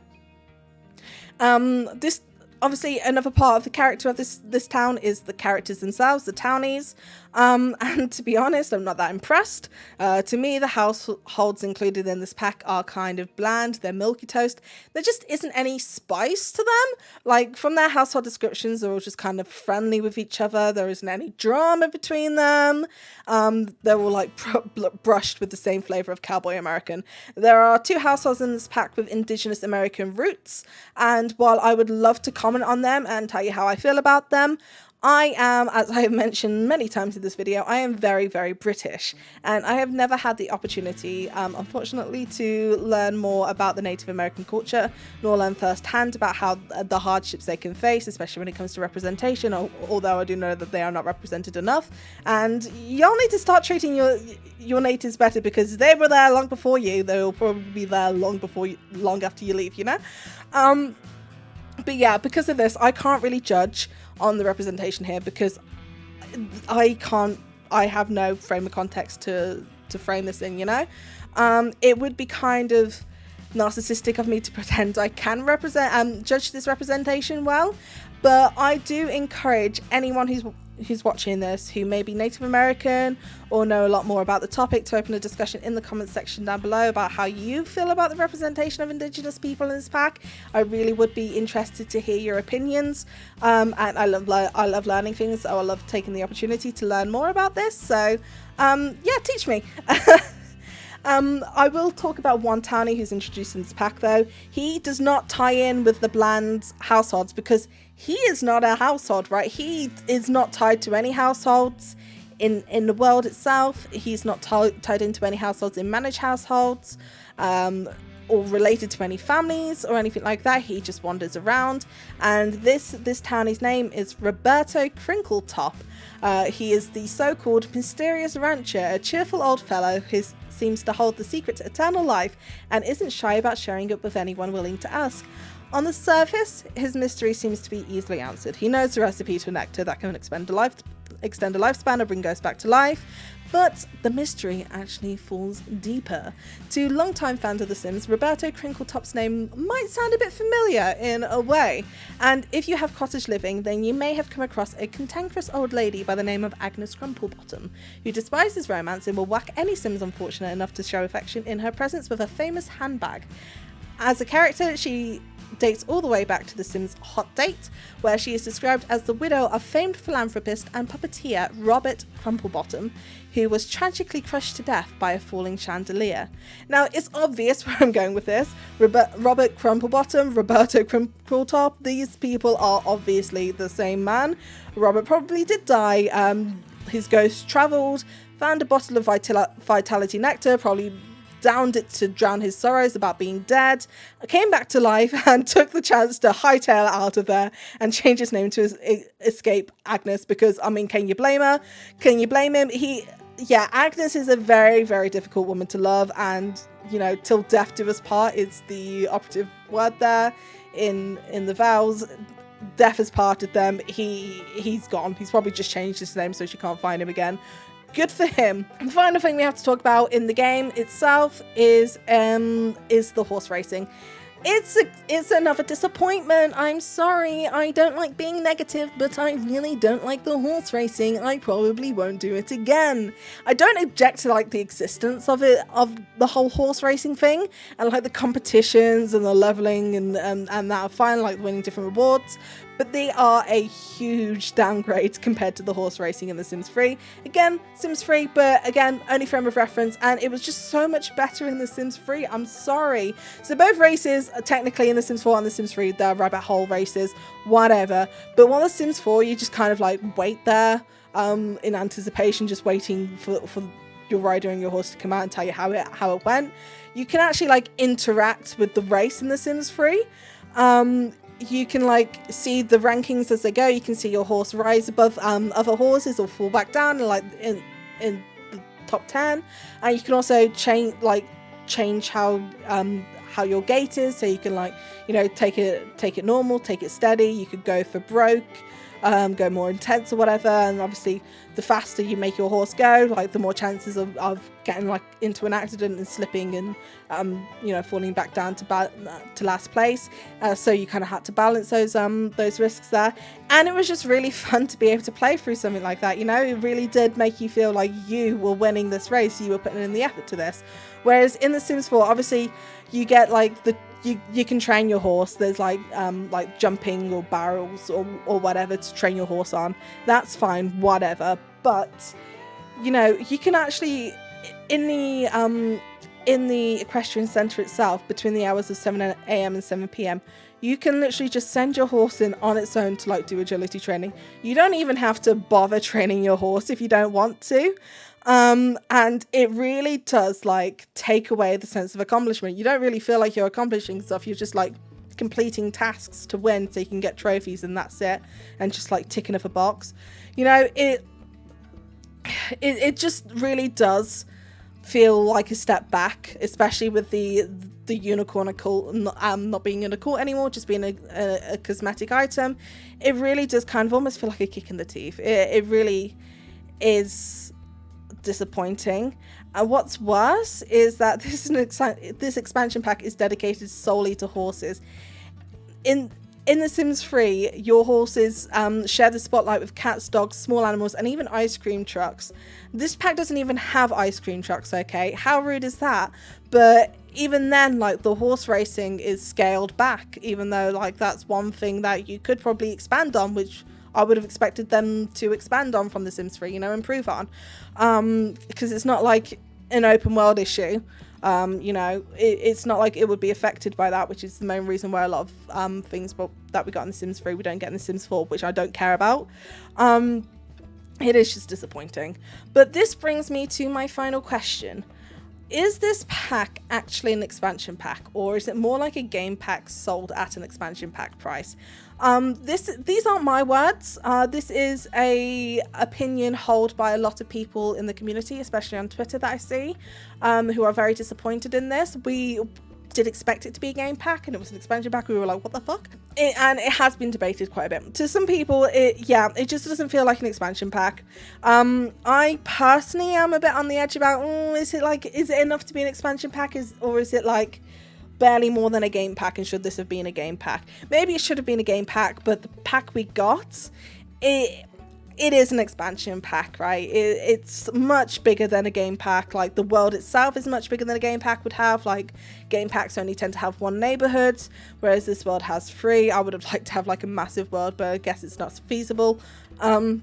This obviously another part of the character of this town is the characters themselves, the townies. And to be honest, I'm not that impressed. To me, the households included in this pack are kind of bland. They're milky toast. There just isn't any spice to them. Like, from their household descriptions, they're all just kind of friendly with each other. There isn't any drama between them. They're all like brushed with the same flavor of cowboy American. There are 2 households in this pack with indigenous American roots, and while I would love to comment on them and tell you how I feel about them, I am, as I have mentioned many times in this video, I am very, very British, and I have never had the opportunity, unfortunately, to learn more about the Native American culture, nor learn firsthand about how the hardships they can face, especially when it comes to representation, although I do know that they are not represented enough, and y'all need to start treating your natives better because they were there long before you. They'll probably be there long after you leave, you know? But yeah, because of this, I can't really judge on the representation here because I have no frame of context to frame this in, you know? It would be kind of narcissistic of me to pretend I can judge this representation well, but I do encourage anyone who's watching this who may be Native American or know a lot more about the topic to open a discussion in the comments section down below about how you feel about the representation of Indigenous people in this pack. I really would be interested to hear your opinions, and I love learning things, so I love taking the opportunity to learn more about this, so yeah, teach me. I will talk about one townie who's introduced in this pack though. He does not tie in with the bland households because he is not a household, right? He is not tied to any households in the world itself. He's not tied into any households in managed households, or related to any families or anything like that. He just wanders around, and this townie's name is Roberto Crinkletop. He is the so-called mysterious rancher, a cheerful old fellow who seems to hold the secret to eternal life and isn't shy about sharing it with anyone willing to ask. On the surface, his mystery seems to be easily answered. He knows the recipe to a nectar that can extend a lifespan or bring ghosts back to life, but the mystery actually falls deeper. To longtime fans of The Sims, Roberto Crinkletop's name might sound a bit familiar in a way, and if you have cottage living, then you may have come across a cantankerous old lady by the name of Agnes Crumplebottom, who despises romance and will whack any Sims unfortunate enough to show affection in her presence with a famous handbag. As a character, she dates all the way back to The Sims Hot Date, where she is described as the widow of famed philanthropist and puppeteer Robert Crumplebottom, who was tragically crushed to death by a falling chandelier. Now, it's obvious where I'm going with this. Robert Crumplebottom, Roberto Crinkletop, these people are obviously the same man. Robert probably did die. His ghost travelled, found a bottle of vitality nectar, probably downed it to drown his sorrows about being dead, came back to life and took the chance to hightail out of there and change his name to escape Agnes, because, I mean, can you blame her? Can you blame him? Agnes is a very, very difficult woman to love, and, you know, till death do us part is the operative word there in the vows. Death has parted them. He's gone. He's probably just changed his name so she can't find him again. Good for him. The final thing we have to talk about in the game itself is the horse racing. It's another disappointment. I'm sorry. I don't like being negative, but I really don't like the horse racing. I probably won't do it again. I don't object to like the existence of the whole horse racing thing, and like the competitions and the leveling and that are fine, like winning different rewards. But they are a huge downgrade compared to the horse racing in The Sims 3. Again, Sims 3, but again, only frame of reference, and it was just so much better in The Sims 3. I'm sorry. So both races technically in The Sims 4 and The Sims 3, there are rabbit hole races, whatever. But while The Sims 4, you just kind of like wait there in anticipation, just waiting for your rider and your horse to come out and tell you how it went. You can actually like interact with the race in The Sims 3. You can like see the rankings as they go. You can see your horse rise above other horses or fall back down like in the top 10. And you can also change how your gait is, so you can like, you know, take it normal, take it steady. You could go for broke, go more intense or whatever. And obviously the faster you make your horse go, like the more chances of getting like into an accident and slipping and you know, falling back down to last place. So you kind of had to balance those risks there, and it was just really fun to be able to play through something like that. You know, it really did make you feel like you were winning this race, you were putting in the effort to this. Whereas in The Sims 4, obviously you get like you can train your horse. There's like jumping or barrels or whatever to train your horse on. That's fine, whatever. But you know, you can actually in the equestrian center itself, between the hours of 7 a.m. and 7 p.m, you can literally just send your horse in on its own to like do agility training. You don't even have to bother training your horse if you don't want to. And it really does like take away the sense of accomplishment. You don't really feel like you're accomplishing stuff. You're just like completing tasks to win so you can get trophies, and that's it. And just like ticking off a box. You know, it just really does feel like a step back, especially with the unicorn occult not being in a court anymore, just being a cosmetic item. It really does kind of almost feel like a kick in the teeth. It really is disappointing. And what's worse is that this expansion pack is dedicated solely to horses. In The Sims 3, your horses share the spotlight with cats, dogs, small animals, and even ice cream trucks. This pack doesn't even have ice cream trucks, okay? How rude is that? But even then, like, the horse racing is scaled back, even though, like, that's one thing that you could probably expand on, which I would have expected them to expand on from The Sims 3, you know, improve on. Because it's not like an open world issue. You know, it's not like it would be affected by that, which is the main reason why a lot of things that we got in The Sims 3 we don't get in The Sims 4, which I don't care about. It is just disappointing. But this brings me to my final question. Is this pack actually an expansion pack, or is it more like a game pack sold at an expansion pack price? These aren't my words. This is a opinion held by a lot of people in the community, especially on Twitter, that I see, who are very disappointed in this. We did expect it to be a game pack, and it was an expansion pack. We were like, what the fuck? And it has been debated quite a bit. To some people, it just doesn't feel like an expansion pack. I personally am a bit on the edge about, is it enough to be an expansion pack, or is it like barely more than a game pack, and should this have been a game pack? Maybe it should have been a game pack, but the pack we got, it is an expansion pack, right? It's much bigger than a game pack. Like, the world itself is much bigger than a game pack would have. Like, game packs only tend to have one neighborhood, whereas this world has 3. I would have liked to have like a massive world, but I guess it's not feasible. And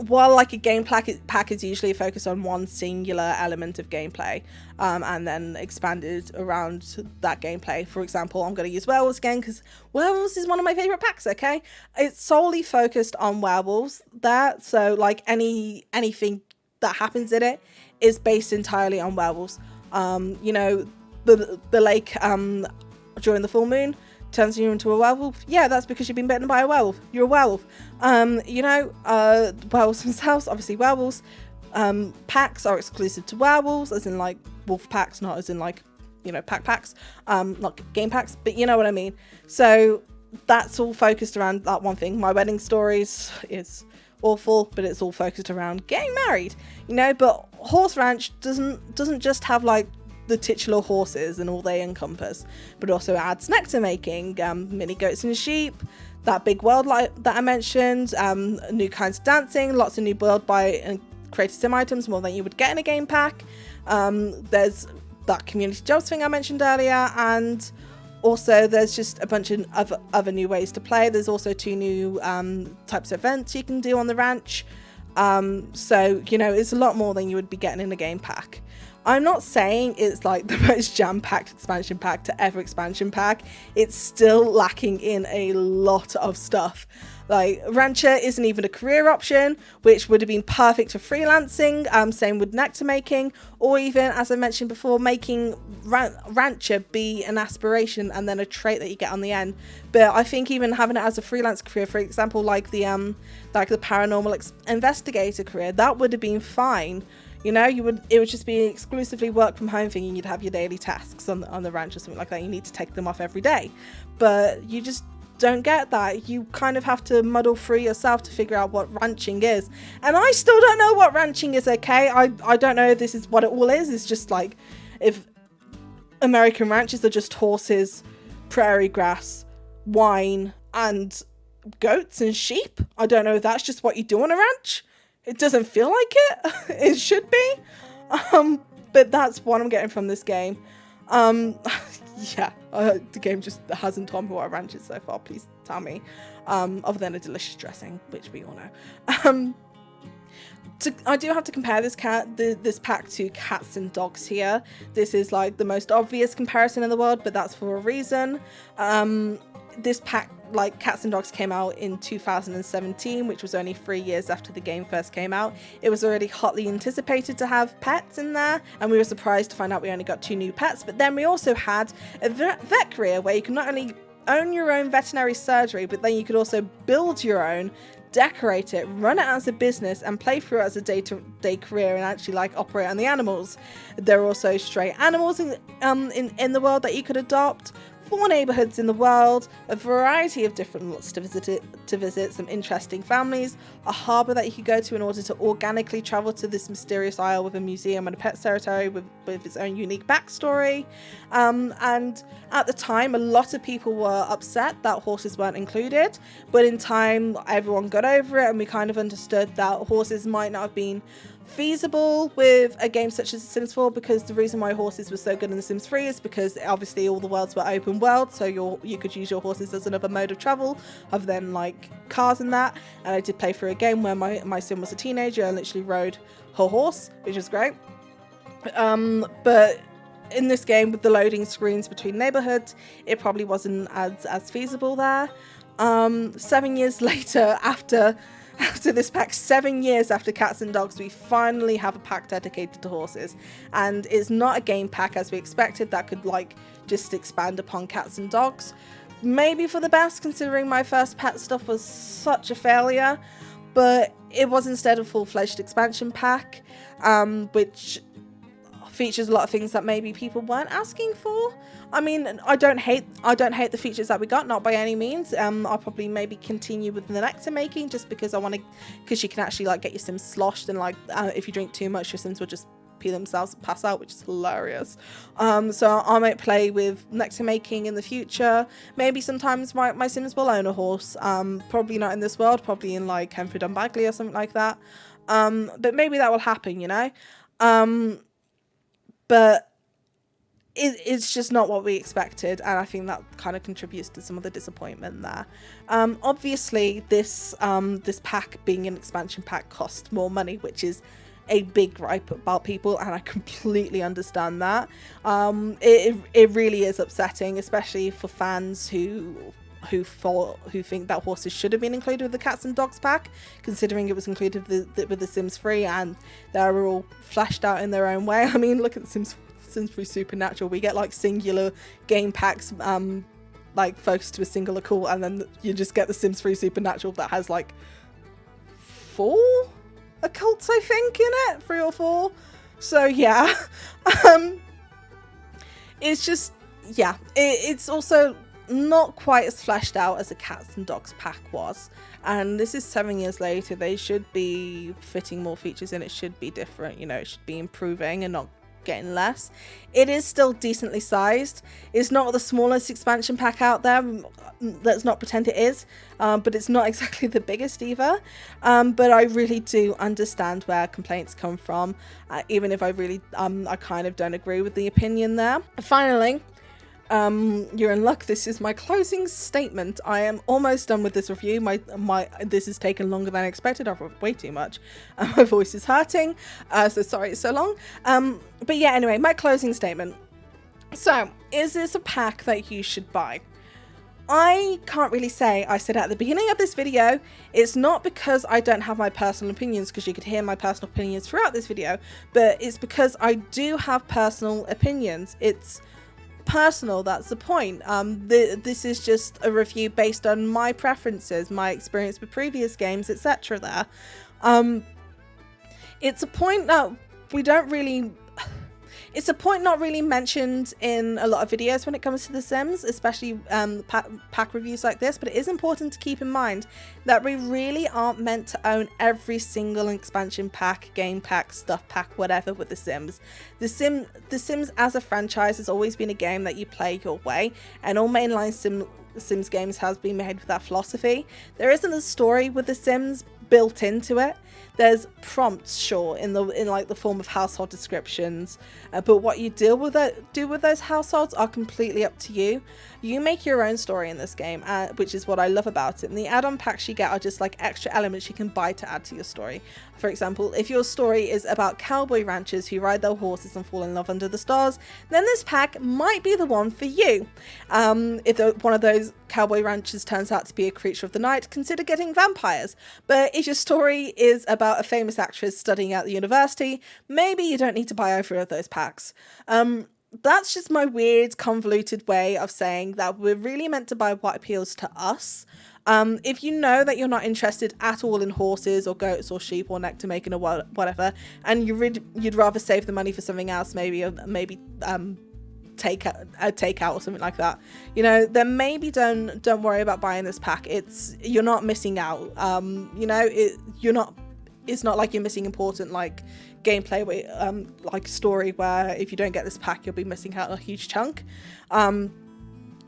while like a game pack is usually focused on one singular element of gameplay, and then expanded around that gameplay. For example, I'm going to use werewolves again because werewolves is one of my favorite packs, okay? It's solely focused on werewolves there, so like anything that happens in it is based entirely on werewolves. You know, the lake during the full moon turns you into a werewolf. Yeah, that's because you've been bitten by a werewolf. You're a werewolf. You know, werewolves themselves, obviously werewolves. Packs are exclusive to werewolves, as in like wolf packs, not as in like, you know, packs, not game packs, but you know what I mean. So that's all focused around that one thing. My Wedding Stories is awful, but it's all focused around getting married, you know. But Horse Ranch doesn't just have like the titular horses and all they encompass, but also adds nectar making, mini goats and sheep, that big world light that I mentioned, new kinds of dancing, lots of new build buy and created sim items, more than you would get in a game pack. There's that community jobs thing I mentioned earlier, and also there's just a bunch of other new ways to play. There's also 2 new types of events you can do on the ranch. So, you know, it's a lot more than you would be getting in a game pack. I'm not saying it's like the most jam-packed expansion pack to ever expansion pack. It's still lacking in a lot of stuff. Like, Rancher isn't even a career option, which would have been perfect for freelancing. Same with nectar making, or even, as I mentioned before, making Rancher be an aspiration and then a trait that you get on the end. But I think even having it as a freelance career, for example, like the paranormal investigator career, that would have been fine. You know, it would just be exclusively work from home thing, and you'd have your daily tasks on the ranch or something like that. You need to take them off every day, but you just don't get that. You kind of have to muddle through yourself to figure out what ranching is, and I still don't know what ranching is. Okay, I don't know if this is what it all is. It's just like if American ranches are just horses, prairie grass, wine, and goats and sheep. I don't know if that's just what you do on a ranch. It doesn't feel like it. It should be. But that's what I'm getting from this game. Yeah, the game just hasn't told me what a ranch is so far. Please tell me. Other than a delicious dressing, which we all know. I do have to compare this pack to Cats and Dogs here. This is like the most obvious comparison in the world, but that's for a reason. This pack, like Cats and Dogs, came out in 2017, which was only 3 years after the game first came out. It was already hotly anticipated to have pets in there, and we were surprised to find out we only got 2 new pets. But then we also had a vet career where you can not only own your own veterinary surgery, but then you could also build your own, decorate it, run it as a business, and play through it as a day-to-day career and actually like operate on the animals. There are also stray animals in the world that you could adopt, 4 neighborhoods in the world, a variety of different lots to visit, some interesting families, a harbor that you could go to in order to organically travel to this mysterious isle with a museum and a pet cemetery with its own unique backstory. And at the time, a lot of people were upset that horses weren't included, but in time, everyone got over it, and we kind of understood that horses might not have been feasible with a game such as The Sims 4, because the reason why horses were so good in The Sims 3 is because obviously all the worlds were open world, so you could use your horses as another mode of travel other than like cars and that. And I did play through a game where my sim was a teenager and literally rode her horse, which was great. But in this game, with the loading screens between neighborhoods, it probably wasn't as feasible there. 7 years later, after this pack, 7 years after Cats and Dogs, we finally have a pack dedicated to horses, and it's not a game pack as we expected that could like just expand upon Cats and Dogs. Maybe for the best, considering my first pet stuff was such a failure, but it was instead a full-fledged expansion pack, which features a lot of things that maybe people weren't asking for. I mean, I don't hate the features that we got, not by any means. I'll probably maybe continue with the nectar making just because because you can actually like get your sims sloshed, and like if you drink too much, your sims will just pee themselves and pass out, which is hilarious. So I might play with nectar making in the future. Maybe sometimes my sims will own a horse. Probably not in this world, probably in like Henford and Bagley or something like that. But maybe that will happen, you know. But it's just not what we expected, and I think that kind of contributes to some of the disappointment there. Obviously, this pack being an expansion pack cost more money, which is a big gripe about people, and I completely understand that. It really is upsetting, especially for fans who think that horses should have been included with the Cats and Dogs pack, considering it was included with the Sims 3 and they're all fleshed out in their own way. I mean, look at the Sims 3 Supernatural. We get like singular game packs like focused to a singular call, and then you just get the Sims 3 Supernatural that has like 4 occults, I think, in it, 3 or 4. So yeah, it's just, yeah, it's also not quite as fleshed out as the Cats and Dogs pack was, and this is 7 years later. They should be fitting more features in. It should be different, you know, it should be improving and not getting less. It is still decently sized. It's not the smallest expansion pack out there, let's not pretend it is, but it's not exactly the biggest either. But I really do understand where complaints come from, even if I really I kind of don't agree with the opinion there. Finally, You're in luck. This is my closing statement. I am almost done with this review. This has taken longer than I expected. I've read way too much. My voice is hurting. So sorry it's so long. But yeah, anyway, my closing statement. So, is this a pack that you should buy? I can't really say. I said at the beginning of this video, it's not because I don't have my personal opinions, because you could hear my personal opinions throughout this video, but it's because I do have personal opinions. It's personal, that's the point. This is just a review based on my preferences, my experience with previous games, etc. there. It's a point that we don't really... It's a point not really mentioned in a lot of videos when it comes to The Sims, especially pack reviews like this, but it is important to keep in mind that we really aren't meant to own every single expansion pack, game pack, stuff pack, whatever with The Sims. The Sims as a franchise has always been a game that you play your way, and all mainline Sims games has been made with that philosophy. There isn't a story with The Sims built into it. There's prompts, sure, in like the form of household descriptions, but what you do with those households are completely up to you. You make your own story in this game, which is what I love about it. And the add-on packs you get are just like extra elements you can buy to add to your story. For example, if your story is about cowboy ranchers who ride their horses and fall in love under the stars, then this pack might be the one for you. If one of those cowboy ranchers turns out to be a creature of the night, consider getting vampires. But if your story is about a famous actress studying at the university, maybe you don't need to buy either of those packs. That's just my weird, convoluted way of saying that we're really meant to buy what appeals to us. If you know that you're not interested at all in horses or goats or sheep or nectar making or whatever, and you'd rather save the money for something else, maybe takeout or something like that, you know, then maybe don't worry about buying this pack. You're not missing out. You know, it's not like you're missing important like gameplay like story, where if you don't get this pack you'll be missing out on a huge chunk.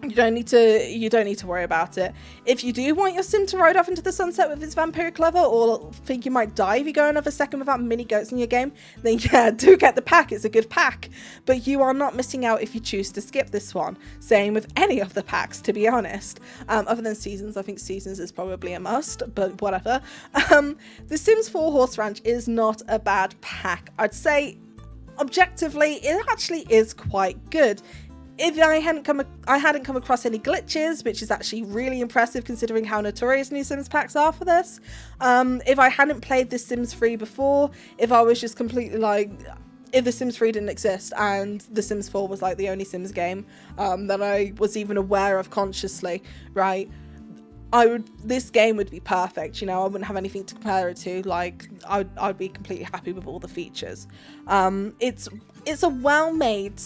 You don't need to worry about it. If you do want your sim to ride off into the sunset with its vampiric lover, or think you might die if you go another second without mini goats in your game, then yeah, do get the pack. It's a good pack. But you are not missing out if you choose to skip this one. Same with any of the packs, to be honest. Other than Seasons, I think Seasons is probably a must, but whatever. The Sims 4 Horse Ranch is not a bad pack. I'd say objectively it actually is quite good. If I hadn't come across any glitches, which is actually really impressive considering how notorious new Sims packs are for this. If I hadn't played The Sims 3 before, if I was just completely like, if The Sims 3 didn't exist and The Sims 4 was like the only Sims game that I was even aware of consciously, right? This game would be perfect, you know. I wouldn't have anything to compare it to. Like, I'd be completely happy with all the features. It's a well-made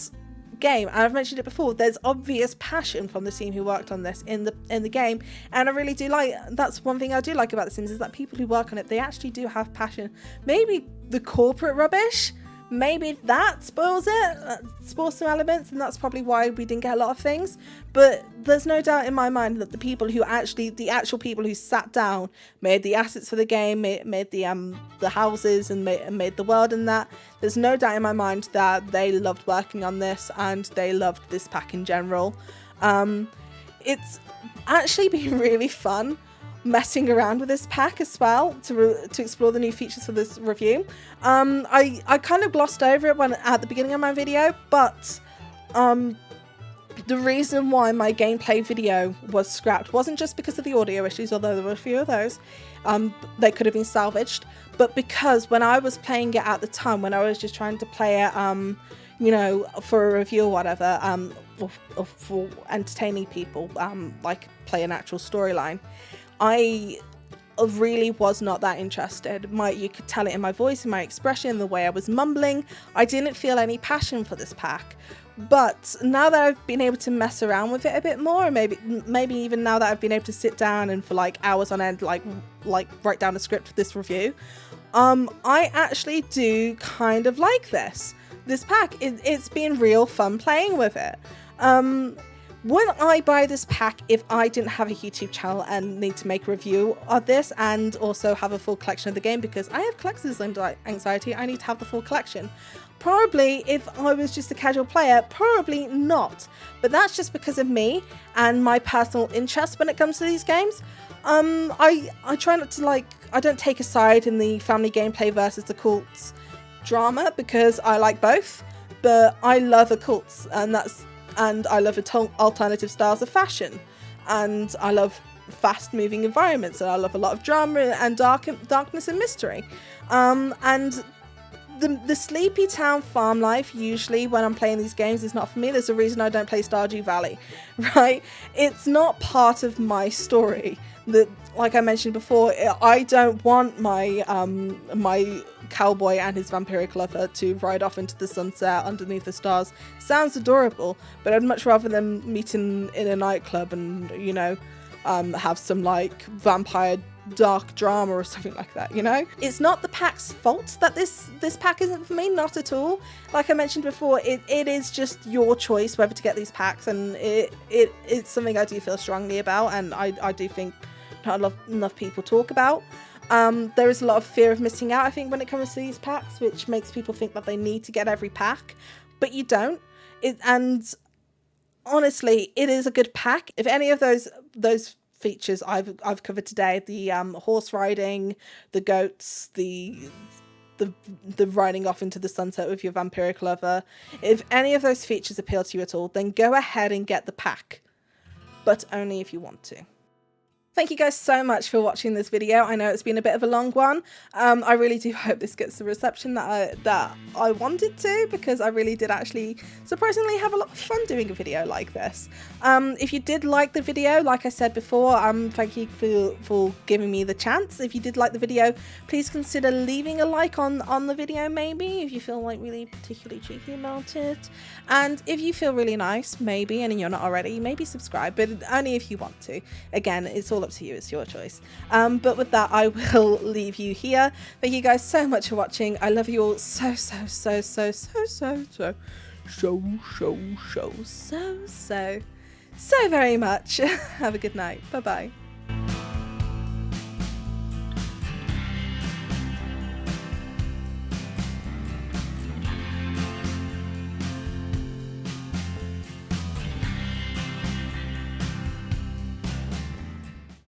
game, and I've mentioned it before. There's obvious passion from the team who worked on this in the game, and I really do like. That's one thing I do like about The Sims, is that people who work on it, they actually do have passion. Maybe the corporate rubbish, maybe that spoils some elements, and that's probably why we didn't get a lot of things. But there's no doubt in my mind that the actual people who sat down, made the assets for the game, made the houses and made the world, and that, there's no doubt in my mind that they loved working on this and they loved this pack in general. It's actually been really fun messing around with this pack as well to explore the new features for this review. I kind of glossed over it at the beginning of my video, but the reason why my gameplay video was scrapped wasn't just because of the audio issues, although there were a few of those. They could have been salvaged, but because when I was playing it at the time, when I was just trying to play it, you know, for a review or whatever, or for entertaining people, like play an actual storyline, I really was not that interested. You could tell it in my voice, in my expression, the way I was mumbling. I didn't feel any passion for this pack. But now that I've been able to mess around with it a bit more, maybe even now that I've been able to sit down and for like hours on end, like write down a script for this review, I actually do kind of like this pack. It's been real fun playing with it. Would I buy this pack if I didn't have a YouTube channel and need to make a review of this and also have a full collection of the game? Because I have collector's anxiety, I need to have the full collection. Probably if I was just a casual player, probably not. But that's just because of me and my personal interest when it comes to these games. I try not to I don't take a side in the family gameplay versus the cults drama because I like both. But I love occults and I love alternative styles of fashion, and I love fast moving environments, and I love a lot of drama and darkness and mystery. And the sleepy town farm life, usually when I'm playing these games, is not for me. There's a reason I don't play Stardew Valley, right? It's not part of my story. Like I mentioned before, I don't want my my cowboy and his vampiric lover to ride off into the sunset underneath the stars. Sounds adorable, but I'd much rather them meet in a nightclub and, you know, have some like vampire dark drama or something like that, you know? It's not the pack's fault that this pack isn't for me, not at all. Like I mentioned before, it is just your choice whether to get these packs, and it's something I do feel strongly about, and I do think not enough people talk about. There is a lot of fear of missing out, I think, when it comes to these packs, which makes people think that they need to get every pack, but you don't. And honestly, it is a good pack. If any of those features I've covered today, the horse riding, the goats, the riding off into the sunset with your vampiric lover, if any of those features appeal to you at all, then go ahead and get the pack, but only if you want to. Thank you guys so much for watching this video. I know it's been a bit of a long one. I really do hope this gets the reception that I wanted to, because I really did actually surprisingly have a lot of fun doing a video like this. If you did like the video, like I said before, thank you for giving me the chance. If you did like the video, please consider leaving a like on the video, maybe, if you feel like really particularly cheeky about it. And if you feel really nice, maybe, and you're not already, maybe subscribe, but only if you want to. Again, it's all up to you, it's your choice. But with that, I will leave you here. Thank you guys so much for watching. I love you all so very much. Have a good night. Bye bye.